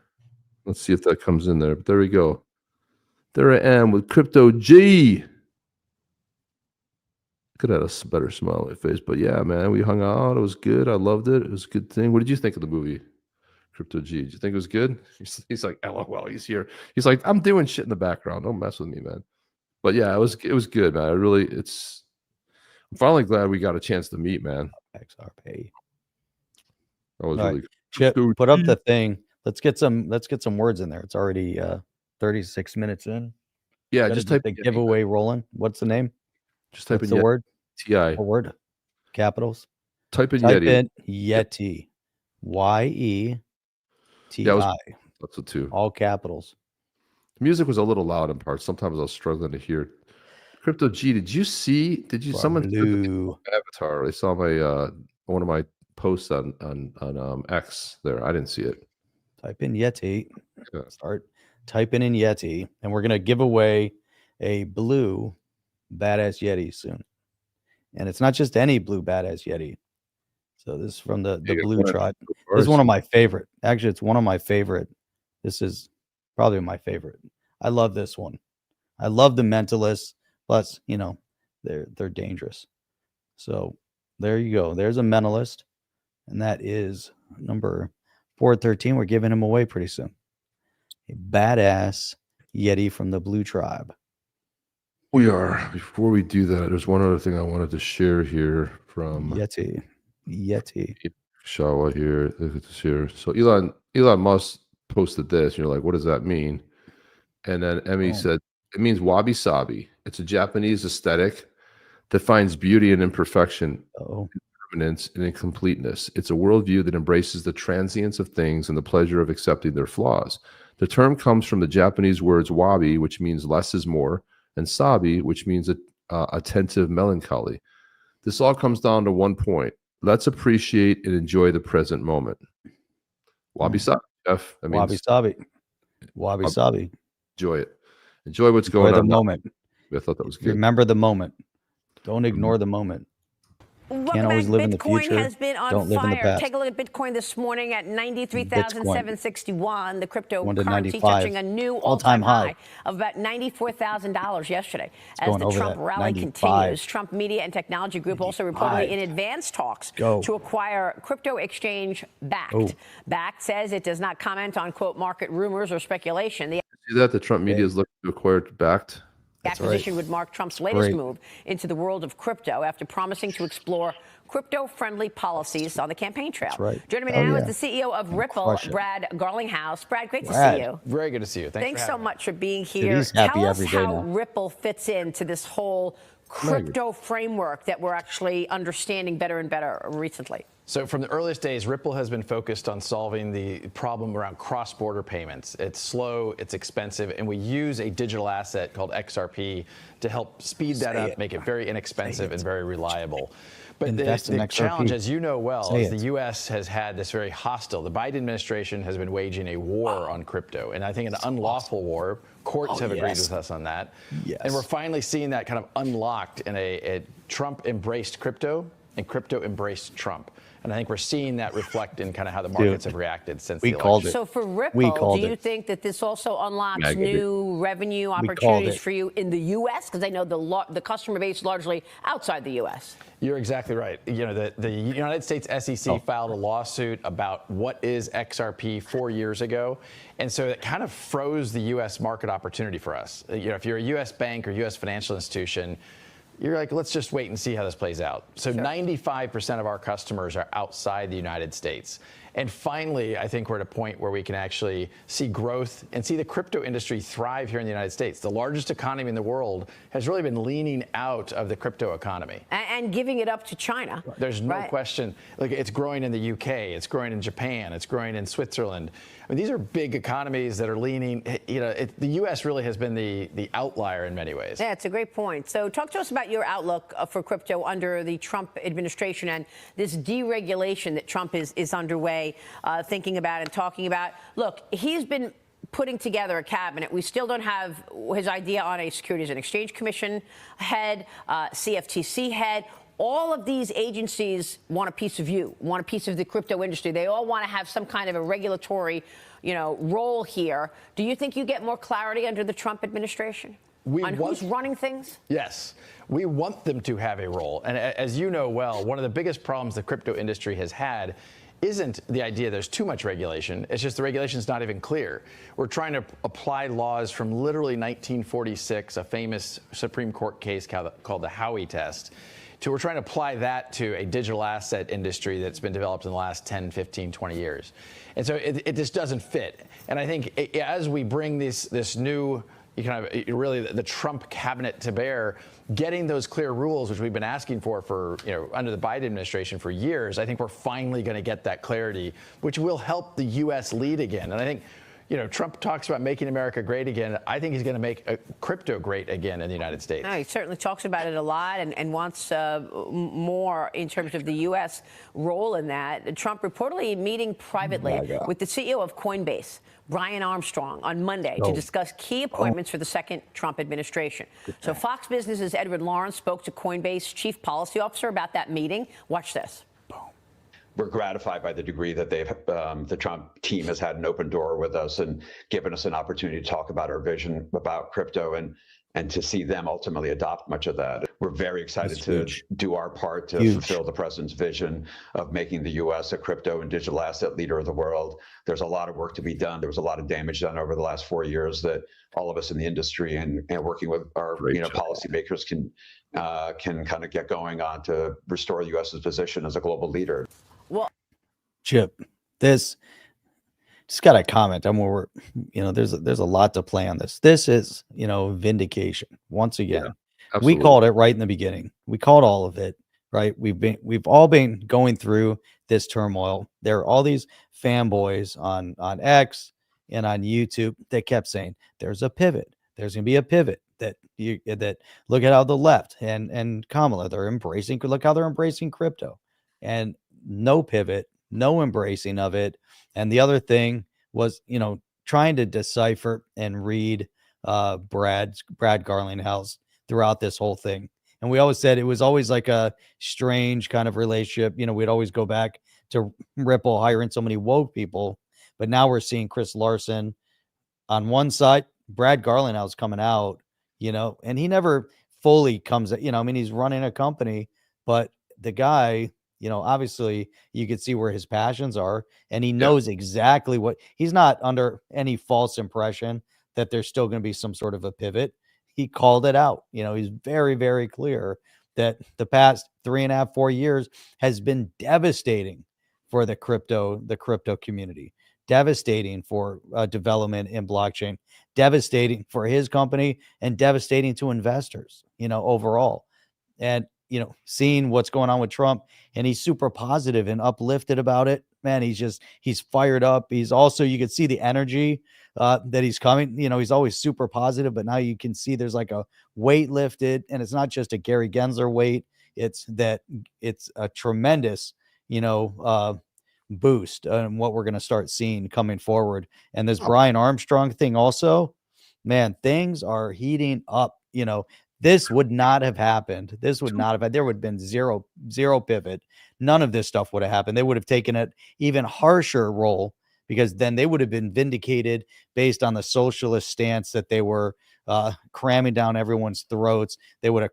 Let's see if that comes in there. But there we go. There I am with Crypto G. Could have had a better smile on my face, but yeah, man, we hung out. It was good. I loved it. It was a good thing. What did you think of the movie, Crypto G? Did you think it was good? He's like, LOL. He's here. He's like, I'm doing shit in the background. Don't mess with me, man. But yeah, it was good, man. I'm finally glad we got a chance to meet, man. XRP. That was All really right. Chip, put up the thing. Let's get some words in there. It's already 36 minutes in. yeah. Gotta Just get type the giveaway rolling. What's the name? Just type What's in the word? TI. A word? Capitals. Type in Type Yeti. in Yeti. YETI. That's the two. All capitals. The music was a little loud in parts. Sometimes I was struggling to hear. Crypto G, did you someone said Blue. avatar? They saw my one of my posts on X there. I didn't see it. Type in Yeti. Yeah. Start typing in Yeti, and we're gonna give away a blue badass Yeti soon. And it's not just any blue badass Yeti. So this is from the Blue Tribe. This is one of my favorite. Actually, it's one of my favorite. This is probably my favorite. I love this one. I love the Mentalists. Plus, you know, they're dangerous. So there you go. There's a Mentalist, and that is number 413. We're giving him away pretty soon. A badass Yeti from the Blue Tribe. We are. Before we do that, there's one other thing I wanted to share here from Yeti. Shawa here. Look at this here. So Elon Musk posted this. And you're like, what does that mean? And then Emmy said, it means wabi sabi. It's a Japanese aesthetic that finds beauty in imperfection, impermanence, and incompleteness. It's a worldview that embraces the transience of things and the pleasure of accepting their flaws. The term comes from the Japanese words wabi, which means less is more, and sabi, which means attentive melancholy. This all comes down to one point. Let's appreciate and enjoy the present moment. Wabi sabi, Jeff. That means Wabi sabi. Wabi sabi. Enjoy it. Enjoy what's going on. The moment. I thought that was good. Remember the moment. Don't ignore the moment. Can't always live in the future. Bitcoin has been on Don't live in the fire. past. Take a look at Bitcoin this morning at 93,761. The cryptocurrency 95. touching a new all-time high of about $94,000 yesterday. As the Trump rally 95. continues, Trump Media and Technology Group also reportedly in advanced talks to acquire crypto exchange Bakkt. Bakkt says it does not comment on, quote, market rumors or speculation. See that? The Trump media is looking to acquire Bakkt. Acquisition would mark Trump's latest move into the world of crypto after promising to explore crypto-friendly policies on the campaign trail. Joining me now is the CEO of Ripple, Brad Garlinghouse. Brad, great to see you. Very good to see you. Thanks so much for being here. He's happy Tell us every day how now. Ripple fits into this whole crypto framework that we're actually understanding better and better recently. So from the earliest days, Ripple has been focused on solving the problem around cross-border payments. It's slow, it's expensive, and we use a digital asset called XRP to help speed that up, make it very inexpensive and very reliable. But the challenge, as you know well, is the U.S. has had this very hostile. The Biden administration has been waging a war on crypto, and I think an unlawful war. Courts have agreed with us on that. And we're finally seeing that kind of unlocked in a Trump embraced crypto, and crypto embraced Trump. And I think we're seeing that reflect in kind of how the markets have reacted since the election. So for Ripple, do you think that this also unlocks new revenue opportunities for you in the U.S.? Because I know the customer base largely outside the U.S. You're exactly right. You know, the United States SEC filed a lawsuit about what is XRP 4 years ago. And so it kind of froze the U.S. market opportunity for us. You know, if you're a U.S. bank or U.S. financial institution, you're like, let's just wait and see how this plays out. So 95% of our customers are outside the United States. And finally, I think we're at a point where we can actually see growth and see the crypto industry thrive here in the United States. The largest economy in the world has really been leaning out of the crypto economy. And giving it up to China. There's no question. Like, it's growing in the UK, it's growing in Japan, it's growing in Switzerland. I mean, these are big economies that are leaning, the U.S. really has been the outlier in many ways. Yeah, it's a great point. So talk to us about your outlook for crypto under the Trump administration and this deregulation that Trump is underway, thinking about and talking about. Look, he's been putting together a cabinet. We still don't have his idea on a Securities and Exchange Commission head, CFTC head. All of these agencies want a piece of you, want a piece of the crypto industry. They all want to have some kind of a regulatory, role here. Do you think you get more clarity under the Trump administration on who's running things? Yes, we want them to have a role. And as you know well, one of the biggest problems the crypto industry has had isn't the idea there's too much regulation. It's just the regulation's not even clear. We're trying to apply laws from literally 1946, a famous Supreme Court case called the Howey test. We're trying to apply that to a digital asset industry that's been developed in the last 10, 15, 20 years. And so it just doesn't fit. And I think as we bring this new, really the Trump cabinet to bear, getting those clear rules, which we've been asking for under the Biden administration for years, I think we're finally going to get that clarity, which will help the U.S. lead again. And I think, Trump talks about making America great again. I think he's going to make crypto great again in the United States. No, he certainly talks about it a lot and wants more in terms of the U.S. role in that. Trump reportedly meeting privately with the CEO of Coinbase, Brian Armstrong, on Monday to discuss key appointments for the second Trump administration. So Fox Business's Edward Lawrence spoke to Coinbase chief policy officer about that meeting. Watch this. We're gratified by the degree that the Trump team has had an open door with us and given us an opportunity to talk about our vision about crypto and to see them ultimately adopt much of that. We're very excited to do our part to fulfill the president's vision of making the U.S. a crypto and digital asset leader of the world. There's a lot of work to be done. There was a lot of damage done over the last 4 years that all of us in the industry and working with our policymakers can kind of get going on to restore the U.S.'s position as a global leader. Well, Chip, this just got a comment on where we're, there's a lot to play on this. This is, vindication once again. We called it right in the beginning. We called all of it, right? We've all been going through this turmoil. There are all these fanboys on X and on YouTube that kept saying there's a pivot. There's gonna be a pivot that look at how the left and Kamala, look how they're embracing crypto. And no pivot, no embracing of it. And the other thing was, trying to decipher and read Brad Garlinghouse throughout this whole thing. And we always said it was always like a strange kind of relationship. We'd always go back to Ripple hiring so many woke people. But now we're seeing Chris Larson on one side, Brad Garlinghouse coming out, and he never fully comes, he's running a company, but the guy, obviously you could see where his passions are, and he knows exactly what he's not under any false impression that there's still going to be some sort of a pivot. He called it out. He's very, very clear that the past 3.5, 4 years has been devastating for the crypto community, devastating for development in blockchain, devastating for his company, and devastating to investors, overall. And seeing what's going on with Trump, and he's super positive and uplifted about it, man. He's fired up. He's also, you can see the energy that he's coming, he's always super positive, but now you can see there's like a weight lifted, and it's not just a Gary Gensler weight. It's a tremendous, boost on what we're going to start seeing coming forward. And this Brian Armstrong thing also, man, things are heating up. This would not have happened. There would have been zero pivot. None of this stuff would have happened. They would have taken an even harsher role, because then they would have been vindicated based on the socialist stance that they were cramming down everyone's throats. They would have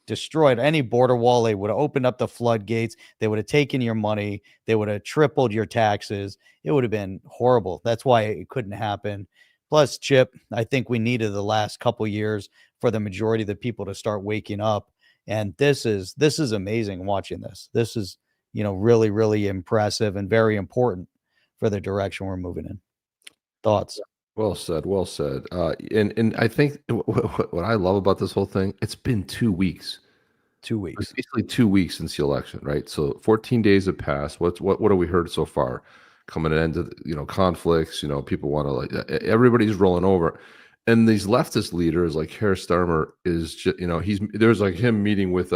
destroyed any border wall. They would have opened up the floodgates. They would have taken your money. They would have tripled your taxes. It would have been horrible. That's why it couldn't happen. Plus, Chip, I think we needed the last couple years for the majority of the people to start waking up. And this is amazing watching this. This is, really, really impressive and very important for the direction we're moving in. Thoughts? Well said. Well said. And I think what I love about this whole thing, it's been 2 weeks. 2 weeks. It's basically 2 weeks since the election, right? So 14 days have passed. What have we heard so far? Coming to end of conflicts. People want to everybody's rolling over, and these leftist leaders like Harry Starmer is just there's like him meeting with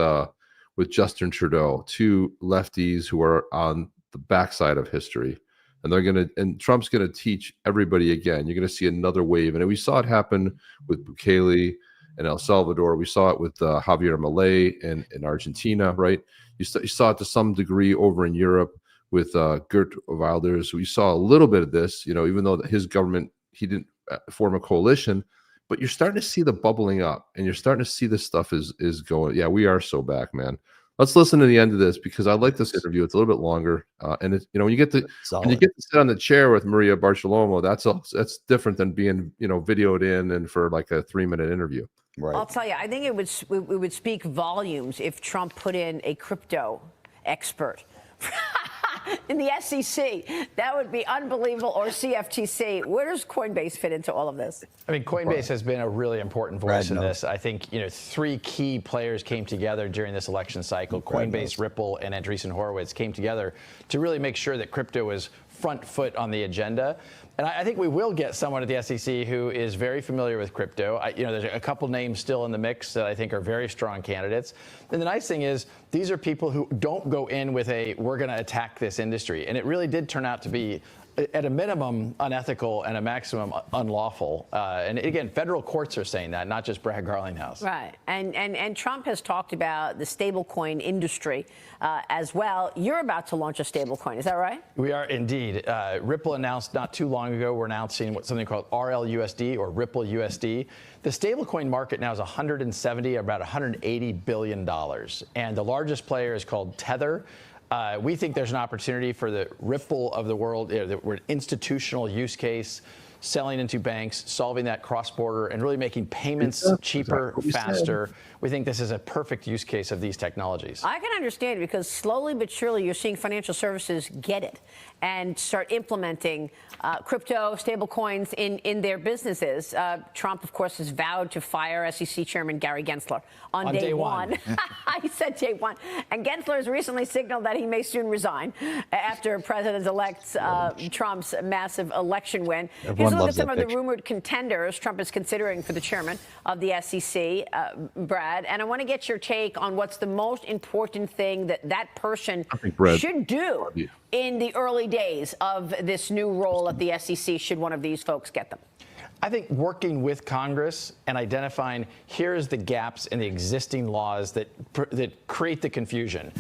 Justin Trudeau, two lefties who are on the backside of history. And Trump's gonna teach everybody again. You're gonna see another wave, and we saw it happen with Bukele in El Salvador. We saw it with Javier Milei in Argentina, right? You saw it to some degree over in Europe with Geert Wilders. We saw a little bit of this, even though his government, he didn't form a coalition, but you're starting to see the bubbling up, and you're starting to see this stuff is going. Yeah, we are so back, man. Let's listen to the end of this because I like this interview. It's a little bit longer, and it's, when you get to sit on the chair with Maria Bartiromo, that's different than being videoed in and for like a 3-minute interview. Right. I'll tell you, I think it would speak volumes if Trump put in a crypto expert in the SEC. That would be unbelievable. Or CFTC. Where does Coinbase fit into all of this? I mean, Coinbase has been a really important voice in this. I think 3 key players came together during this election cycle. Coinbase, Ripple, and Andreessen Horowitz came together to really make sure that crypto was front foot on the agenda. And I think we will get someone at the SEC who is very familiar with crypto. There's a couple names still in the mix that I think are very strong candidates. And the nice thing is these are people who don't go in with we're going to attack this industry. And it really did turn out to be, at a minimum, unethical and a maximum unlawful. And again, federal courts are saying that, not just Brad Garlinghouse. Right. And Trump has talked about the stablecoin industry as well. You're about to launch a stablecoin. Is that right? We are indeed. Ripple announced not too long ago, we're announcing something called RLUSD or Ripple USD. The stablecoin market now is about $180 billion. And the largest player is called Tether. We think there's an opportunity for the Ripple of the world, we're an institutional use case, selling into banks, solving that cross-border, and really making payments cheaper, faster. We think this is a perfect use case of these technologies. I can understand it because slowly but surely you're seeing financial services get it and start implementing crypto, stable coins in their businesses. Trump, of course, has vowed to fire SEC Chairman Gary Gensler on day one. He said day one. And Gensler has recently signaled that he may soon resign after President-elect Trump's massive election win. Here's a look at some of the rumored contenders Trump is considering for the chairman of the SEC, Brad. And I want to get your take on what's the most important thing that person should do in the early days of this new role at the SEC, should one of these folks get them. I think working with Congress and identifying here's the gaps in the existing laws that create the confusion.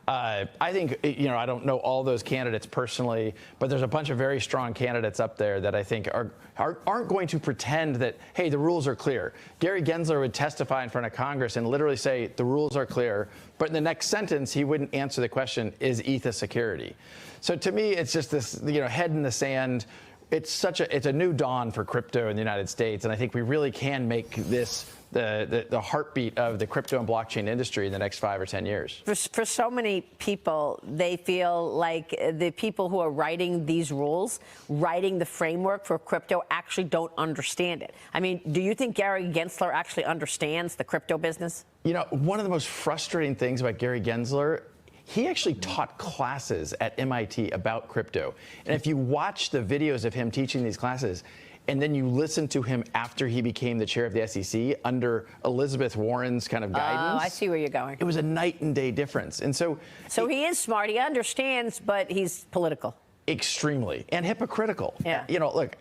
I think, I don't know all those candidates personally, but there's a bunch of very strong candidates up there that I think aren't going to pretend that, hey, the rules are clear. Gary Gensler would testify in front of Congress and literally say the rules are clear, but in the next sentence, he wouldn't answer the question, is ETH a security? So to me, it's just this, head in the sand. It's a new dawn for crypto in the United States, and I think we really can make this the heartbeat of the crypto and blockchain industry in the next 5 or 10 years. For so many people, they feel like the people who are writing these rules, writing the framework for crypto, actually don't understand it. I mean, do you think Gary Gensler actually understands the crypto business? One of the most frustrating things about Gary Gensler, he actually taught classes at MIT about crypto. And if you watch the videos of him teaching these classes, and then you listen to him after he became the chair of the SEC under Elizabeth Warren's kind of guidance. Oh, I see where you're going. It was a night and day difference. And so he is smart. He understands, but he's political. Extremely. And hypocritical. Yeah. Look,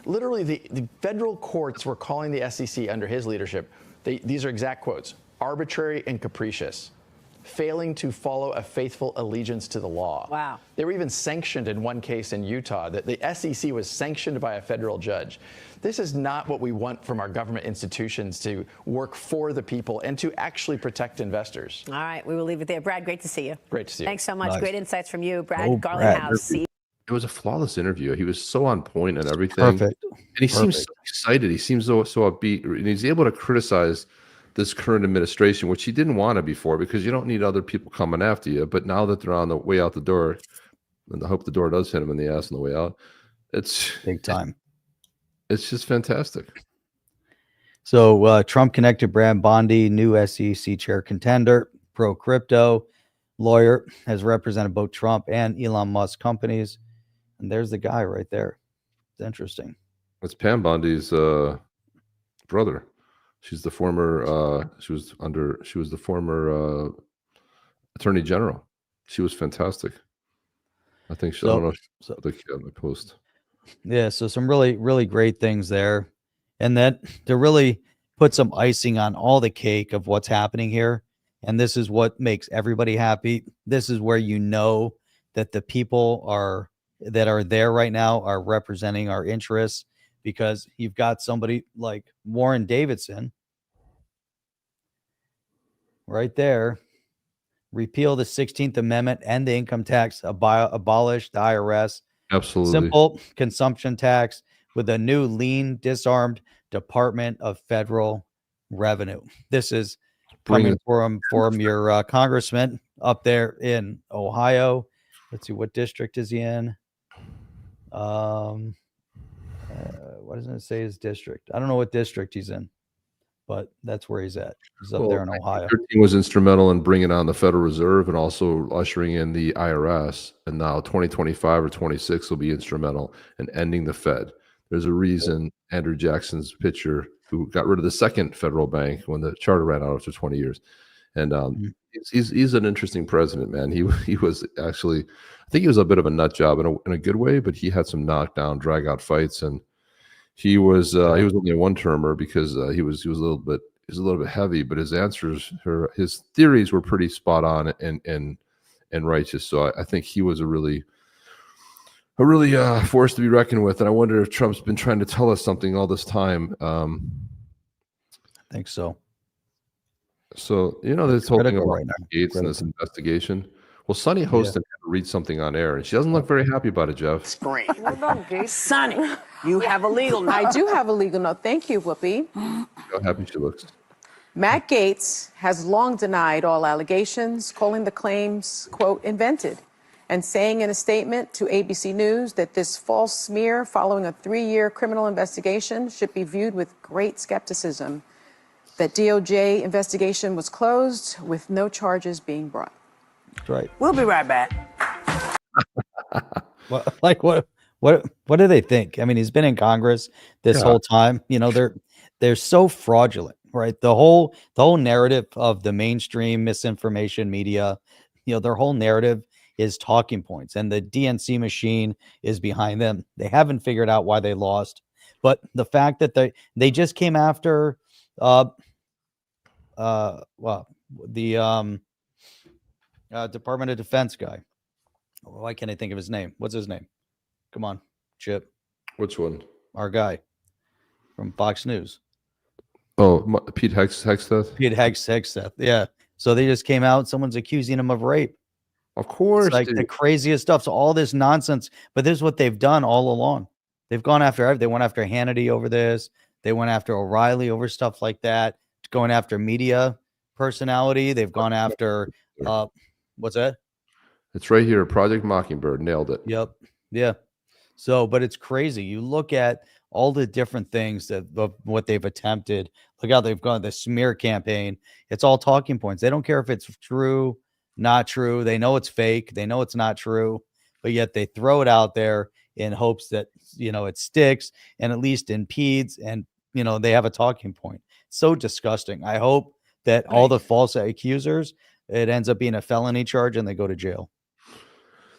literally the federal courts were calling the SEC under his leadership, these are exact quotes, arbitrary and capricious, failing to follow a faithful allegiance to the law. Wow. They were even sanctioned in one case in Utah, that the SEC was sanctioned by a federal judge. This is not what we want from our government institutions, to work for the people and to actually protect investors. All right, we will leave it there. Brad, great to see you. Great to see you. Thanks so much. Nice. Great insights from you, Brad Garlinghouse. It was a flawless interview. He was so on point and everything. Perfect. And he seems so excited. He seems so upbeat. And he's able to criticize this current administration, which he didn't want to before, because you don't need other people coming after you. But now that they're on the way out the door, and I hope the door does hit him in the ass on the way out, it's big time. It's just fantastic. So Trump connected Brad Bondi, new SEC chair contender, pro crypto lawyer, has represented both Trump and Elon Musk companies. And there's the guy right there. It's interesting. It's Pam Bondi's brother. She's the former. She was the former attorney general. She was fantastic. I think I don't know. The kid on the post. Yeah. So some really, really great things there, and that to really put some icing on all the cake of what's happening here. And this is what makes everybody happy. This is where you know that the people that are there right now are representing our interests, because you've got somebody like Warren Davidson right there, repeal the 16th Amendment and the income tax, abolish the IRS. Absolutely. Simple consumption tax with a new lean, disarmed Department of Federal Revenue. This is coming from your congressman up there in Ohio. Let's see, what district is he in? What doesn't it say his district? I don't know what district he's in, but that's where he's at. He's up there in Ohio. 13 was instrumental in bringing on the Federal Reserve and also ushering in the IRS. And now 2025 or 26 will be instrumental in ending the Fed. There's a reason Andrew Jackson's pitcher, who got rid of the second federal bank when the charter ran out after 20 years. And he's an interesting president, man. He was actually, I think he was a bit of a nut job in a good way, but he had some knockdown, drag out fights, and he was only a one-termer because he was a little bit heavy, but his his theories were pretty spot on and righteous. So I think he was a really force to be reckoned with. And I wonder if Trump's been trying to tell us something all this time. I think so. So, this whole thing about Gates and this investigation. Well, Sonny Hostin had to read something on air, and she doesn't look very happy about it, Jeff. Scream. Sonny, you have a legal note. I do have a legal note. Thank you, Whoopi. How happy she looks. Matt Gaetz has long denied all allegations, calling the claims, quote, invented, and saying in a statement to ABC News that this false smear following a 3-year criminal investigation should be viewed with great skepticism. That DOJ investigation was closed with no charges being brought. That's right. We'll be right back. What do they think? I mean, he's been in Congress this whole time. They're so fraudulent, right? The whole narrative of the mainstream misinformation media, their whole narrative is talking points, and the DNC machine is behind them. They haven't figured out why they lost, but the fact that they just came after the Department of Defense guy. Why can't I think of his name? What's his name? Come on, Chip. Which one? Our guy from Fox News. Oh, Pete Hegseth? Pete Hegseth, yeah. So they just came out. Someone's accusing him of rape. Of course. It's like the craziest stuff. So all this nonsense. But this is what they've done all along. They've gone after, they went after Hannity over this. They went after O'Reilly over stuff like that. Going after media personality. They've gone after, what's that? It's right here. Project Mockingbird. Nailed it. Yep. Yeah. So, but it's crazy. You look at all the different things what they've attempted. Look how they've gone, the smear campaign. It's all talking points. They don't care if it's true, not true. They know it's fake. They know it's not true, but yet they throw it out there in hopes that, it sticks and at least impedes, and, they have a talking point. So disgusting. I hope that all the false accusers, it ends up being a felony charge and they go to jail.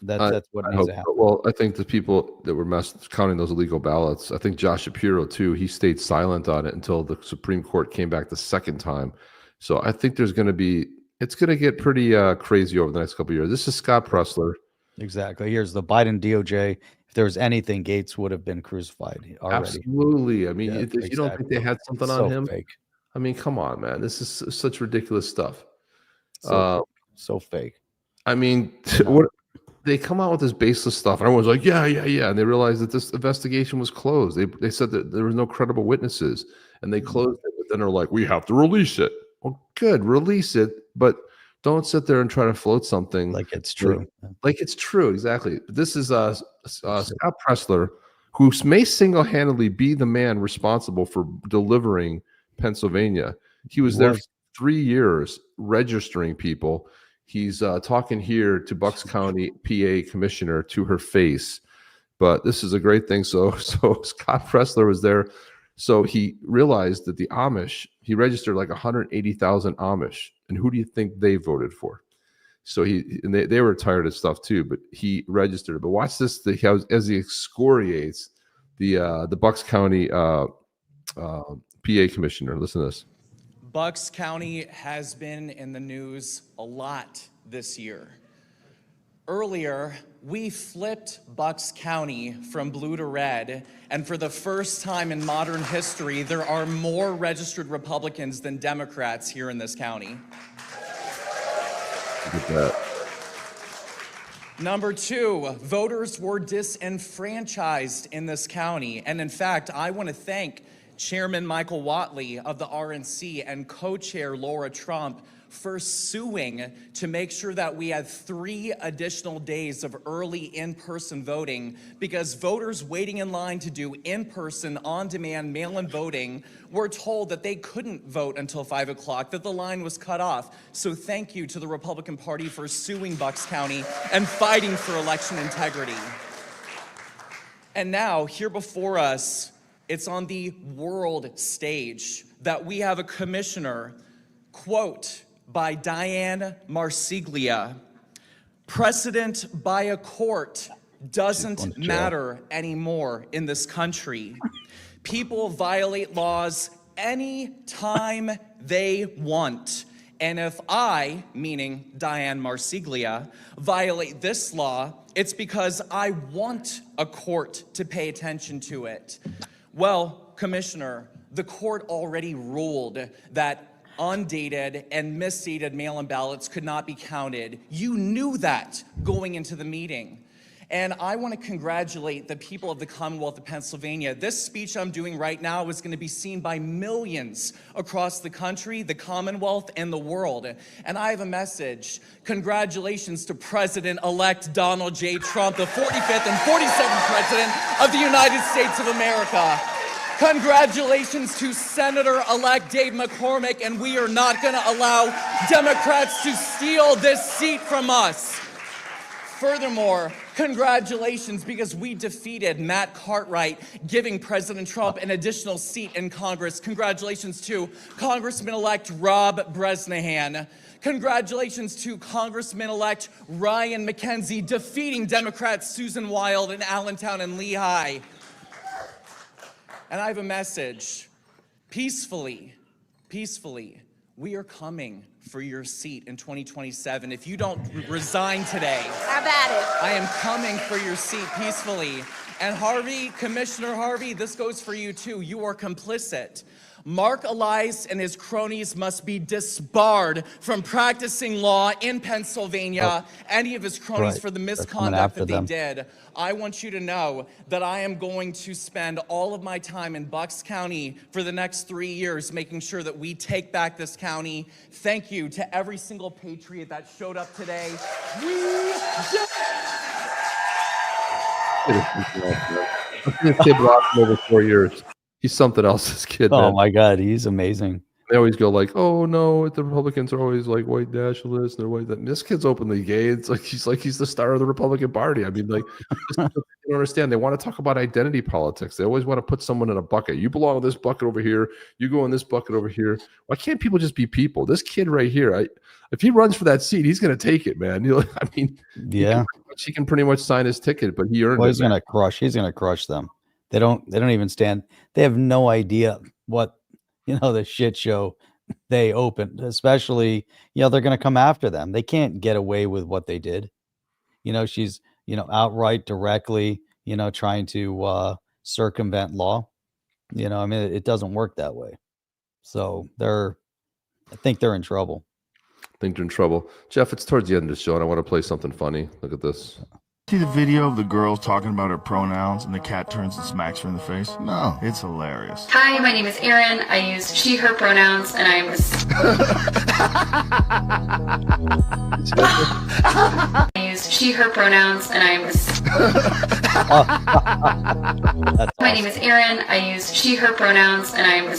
That's what needs to happen. Well, I think the people that were counting those illegal ballots, I think Josh Shapiro too, he stayed silent on it until the Supreme Court came back the second time. So I think it's going to get pretty crazy over the next couple of years. This is Scott Pressler. Exactly. Here's the Biden DOJ. If there was anything, Gates would have been crucified already. Absolutely. I mean, you don't think they had something on him? Fake. I mean, come on, man. This is such ridiculous stuff. So fake. I mean, they come out with this baseless stuff, and everyone's like, yeah, yeah, yeah. And they realize that this investigation was closed. They said that there was no credible witnesses, and they closed it. But then they're like, we have to release it. Well, good, release it, but don't sit there and try to float something like it's true. Like it's true, exactly. This is Scott Pressler, who may single-handedly be the man responsible for delivering Pennsylvania. He was there for 3 years registering people. He's talking here to Bucks County PA commissioner to her face, but this is a great thing. So Scott Pressler was there. So he realized that the Amish, he registered like 180,000 Amish, and who do you think they voted for? So they were tired of stuff too, but he registered. But watch this: as he excoriates the Bucks County PA commissioner. Listen to this. Bucks County has been in the news a lot this year. Earlier, we flipped Bucks County from blue to red, and for the first time in modern history, there are more registered Republicans than Democrats here in this county. Look at that. Number 2, voters were disenfranchised in this county, and in fact, I want to thank Chairman Michael Whatley of the RNC and co-chair Laura Trump for suing to make sure that we had 3 additional days of early in-person voting, because voters waiting in line to do in-person, on-demand mail-in voting were told that they couldn't vote until 5 o'clock, that the line was cut off. So thank you to the Republican Party for suing Bucks County and fighting for election integrity. And now, here before us, it's on the world stage that we have a commissioner, quote, by Diane Marsiglia, precedent by a court doesn't matter anymore in this country. People violate laws any time they want. And if I, meaning Diane Marsiglia, violate this law, it's because I want a court to pay attention to it. Well, Commissioner, the court already ruled that undated and misdated mail-in ballots could not be counted. You knew that going into the meeting. And I want to congratulate the people of the Commonwealth of Pennsylvania. This speech I'm doing right now is going to be seen by millions across the country, the Commonwealth, and the world. And I have a message. Congratulations to President-elect Donald J. Trump, the 45th and 47th President of the United States of America. Congratulations to Senator-elect Dave McCormick, and we are not going to allow Democrats to steal this seat from us. Furthermore, congratulations, because we defeated Matt Cartwright, giving President Trump an additional seat in Congress. Congratulations to Congressman-elect Rob Bresnahan. Congratulations to Congressman-elect Ryan McKenzie, defeating Democrats Susan Wild in Allentown and Lehigh. And I have a message. Peacefully, we are coming for your seat in 2027. If you don't resign today, have at it. I am coming for your seat peacefully. And Harvey, Commissioner Harvey, this goes for you too. You are complicit. Mark Elias and his cronies must be disbarred from practicing law in Pennsylvania. Any of his cronies for the misconduct that they did. I want you to know that I am going to spend all of my time in Bucks County for the next 3 years, making sure that we take back this county. Thank you to every single patriot that showed up today. We did This kid rocked over 4 years. He's something else, this kid. Oh man. my God, he's amazing. They always go like, "Oh no, the Republicans are always like white nationalists. They're white." This kid's openly gay. It's like he's the star of the Republican Party. I mean, like, you don't understand. They want to talk about identity politics. They always want to put someone in a bucket. You belong in this bucket over here. You go in this bucket over here. Why can't people just be people? This kid right here, if he runs for that seat, he's going to take it, man. I mean, yeah, he can pretty much sign his ticket, but he earned it. He's going to crush. He's going to crush them. They don't even stand. They have no idea what, the shit show they opened, especially, they're going to come after them. They can't get away with what they did. She's, outright directly, trying to circumvent law. I mean, it doesn't work that way. So I think they're in trouble. think they're in trouble. Jeff, it's towards the end of the show, and I want to play something funny. Look at this. See the video of the girl talking about her pronouns and the cat turns and smacks her in the face? No, it's hilarious. Hi, my name is Erin. I use she, her pronouns, and I am I use she, her pronouns, and I am My name is Erin. I use she, her pronouns, and I am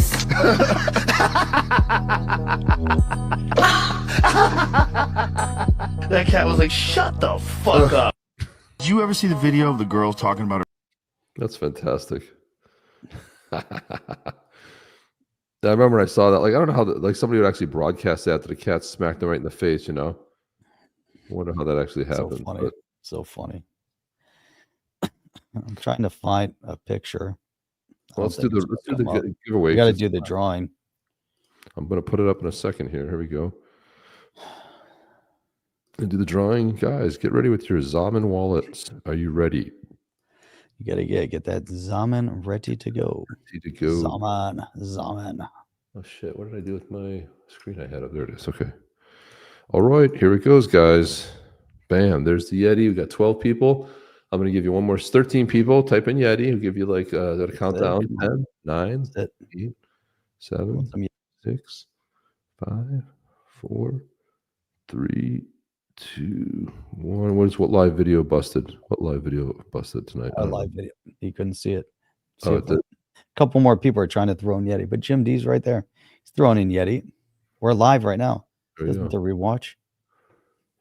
That cat was like, shut the fuck up. Did you ever see the video of the girl talking about her? That's fantastic. I remember I saw that. Like, I don't know how, like, somebody would actually broadcast that to the cat, smack them right in the face, you know? I wonder how that actually happened. So funny. But... So funny. I'm trying to find a picture. Well, let's do the giveaway. We got to do the drawing. I'm going to put it up in a second here. Here we go. And do the drawing. Guys, get ready with your Zaman wallets. Are you ready? You got to get that Zaman ready to go. Ready to go. Zaman. Oh, shit. What did I do with my screen I had up? There it is. Okay. All right. Here it goes, guys. Bam. There's the Yeti. We got 12 people. I'm going to give you one more. 13 people. Type in Yeti. We'll give you like a countdown. 10, 9, 8, 7, 6, 5, 4, 3, 2, 1. What live video busted? What live video busted tonight? A live video. You couldn't see it. Oh, it did. A couple more people are trying to throw in Yeti, but Jim D's right there. He's throwing in Yeti. We're live right now. Doesn't the rewatch?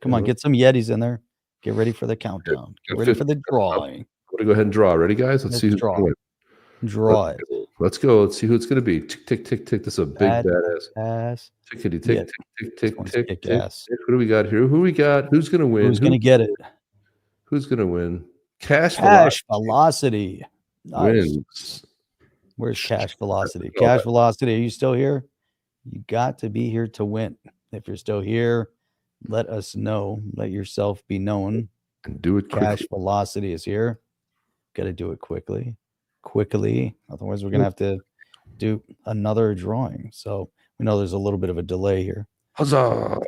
Come on, get some Yetis in there. Get ready for the countdown. Get ready for the drawing. I'm going to go ahead and draw. Ready, guys? Let's see who's going to win. Draw it. Let's go. Let's see who it's going to be. Tick, tick, tick, tick. This is a big badass. Tickety, tick, tick, tick, tick, tick, tick. What do we got here? Who we got? Who's going to win? Who's going to get it? Who's going to win? Cash Velocity. Nice. Wins. Where's Cash Velocity? Cash Velocity, are you still here? You got to be here to win. If you're still here, let us know. Let yourself be known. And do it quickly. Cash Velocity is here. Got to do it quickly. Otherwise, we're going to have to do another drawing. So we know there's a little bit of a delay here. Huzzah!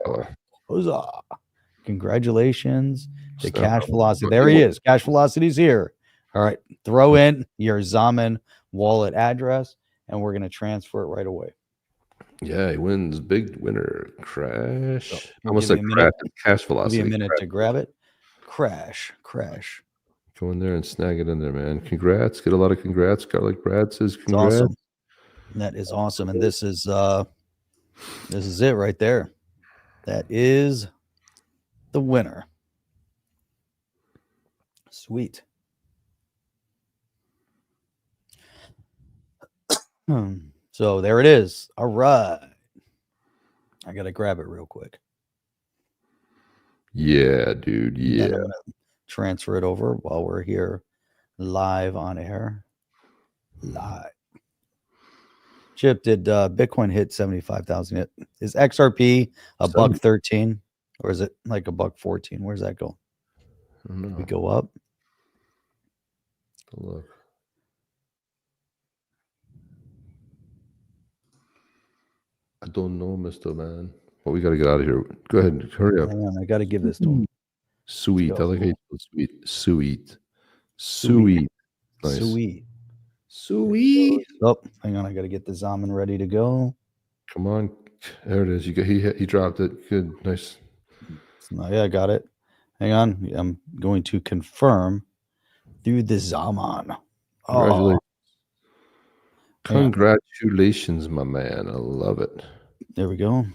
Huzzah! Congratulations to Cash Velocity. There he is. Cash Velocity's here. All right. Throw in your Zaman wallet address, and we're going to transfer it right away. Yeah, he wins. Big winner. Crash. So almost like Cash Velocity. Give me a minute to grab it. Crash. Go in there and snag it in there, man. Congrats. Get a lot of congrats. Garlic Brad says congrats. Awesome. That is awesome. And this is it right there. That is the winner. Sweet. So there it is. All right. I got to grab it real quick. Yeah, dude. Yeah. I'm going to transfer it over while we're here live on air. Live. Chip, did Bitcoin hit 75,000? Is XRP a $1.13 or is it like a $1.14? Where's that go? I don't know. We go up. Look. I don't know, Mr. Man. Well, we got to get out of here. Go ahead. Hurry up. Hang on, I got to give this to him. Sweet. I like how you spell sweet. Sweet. Nice. Sweet. Oh, hang on. I got to get the Zaman ready to go. Come on. There it is. He dropped it. Good. Nice. Yeah, I got it. Hang on. I'm going to confirm through the Zaman. Congratulations. Congratulations, my man. I love it. There we go.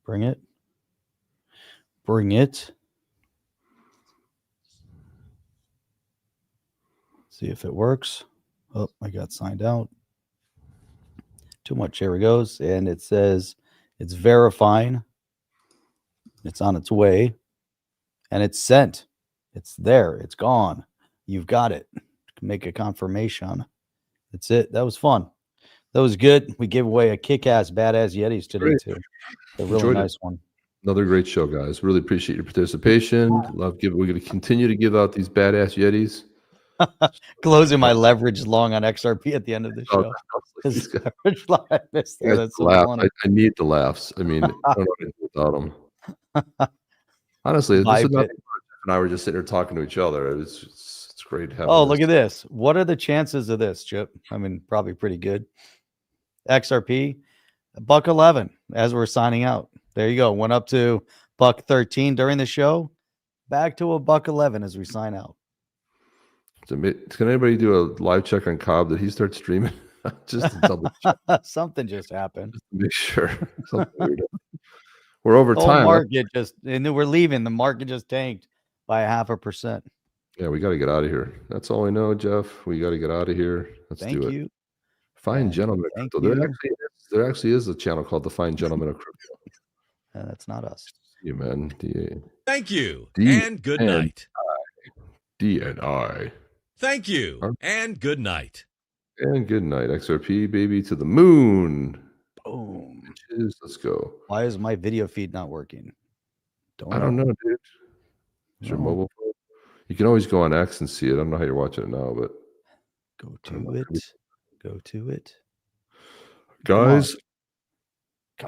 Bring it. See if it works. Oh, I got signed out. Too much. Here it goes. And it says it's verifying. It's on its way. And it's sent. It's there. It's gone. You've got it. Make a confirmation. That's it. That was fun. That was good. We gave away a kick-ass, badass Yetis today, too. A really nice one. Another great show, guys. Really appreciate your participation. We're going to continue to give out these badass Yetis. Closing my leverage long on XRP at the end of the show. I need the laughs. I mean, I don't know what to do without them. Honestly, this is nothing. And I were just sitting here talking to each other. It's great having. Oh, look at this. What are the chances of this, Chip? I mean, probably pretty good. XRP, $1.11 as we're signing out. There you go. Went up to $1.13 during the show. Back to $1.11 as we sign out. Can anybody do a live check on Cobb? Did he start streaming? Just to double check. Something just happened. Just to make sure. We're over time. Market and we're leaving. The market just tanked by 0.5%. Yeah, we got to get out of here. That's all I know, Jeff. We got to get out of here. Let's do it. Thank you. Fine Gentleman of Crypto. There actually is a channel called the Fine Gentleman of Crypto. That's not us. You man. Thank you and good night. DNI. Thank you and good night. And good night. XRP baby to the moon. Boom. Bitches, let's go. Why is my video feed not working? I don't know, dude. Is your mobile phone? You can always go on X and see it. I don't know how you're watching it now, but go to it. Go to it. Guys,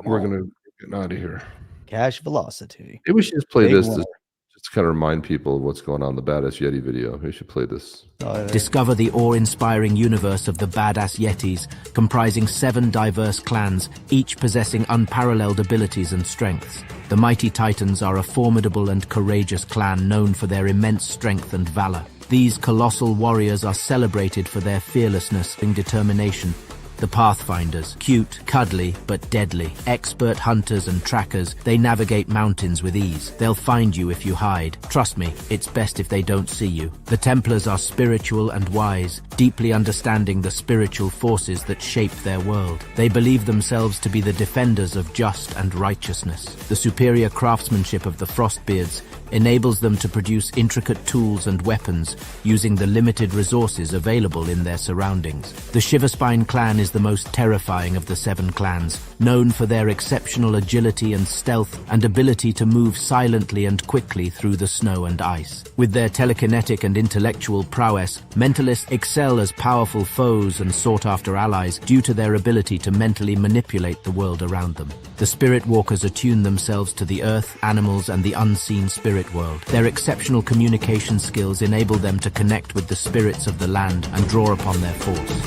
we're going to get out of here. Cash velocity. Maybe we should just play this to just kind of remind people of what's going on in the Badass Yeti video. We should play this. Discover the awe-inspiring universe of the Badass Yetis, comprising 7 diverse clans, each possessing unparalleled abilities and strengths. The Mighty Titans are a formidable and courageous clan known for their immense strength and valor. These colossal warriors are celebrated for their fearlessness and determination. The Pathfinders, cute, cuddly, but deadly. Expert hunters and trackers, they navigate mountains with ease. They'll find you if you hide. Trust me, it's best if they don't see you. The Templars are spiritual and wise, deeply understanding the spiritual forces that shape their world. They believe themselves to be the defenders of just and righteousness. The superior craftsmanship of the Frostbeards enables them to produce intricate tools and weapons using the limited resources available in their surroundings. The Shiverspine clan is the most terrifying of the 7 clans, known for their exceptional agility and stealth and ability to move silently and quickly through the snow and ice. With their telekinetic and intellectual prowess, mentalists excel as powerful foes and sought-after allies due to their ability to mentally manipulate the world around them. The Spirit Walkers attune themselves to the earth, animals, and the unseen spirit world. Their exceptional communication skills enable them to connect with the spirits of the land and draw upon their force.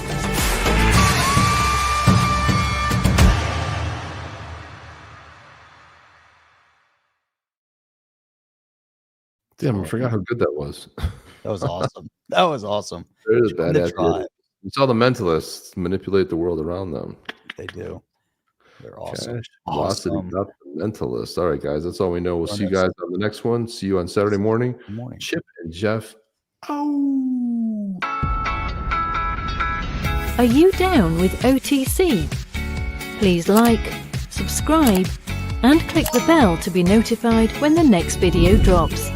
Damn, I forgot how good that was. That was awesome. That was awesome. It is badass. You saw the mentalists manipulate the world around them. They do. They're awesome. Velocity, not the mentalist. All right, guys, that's all we know. We'll see you guys on the next one. See you on Saturday morning. Good morning. Chip and Jeff. Oh. Are you down with OTC? Please like, subscribe, and click the bell to be notified when the next video drops.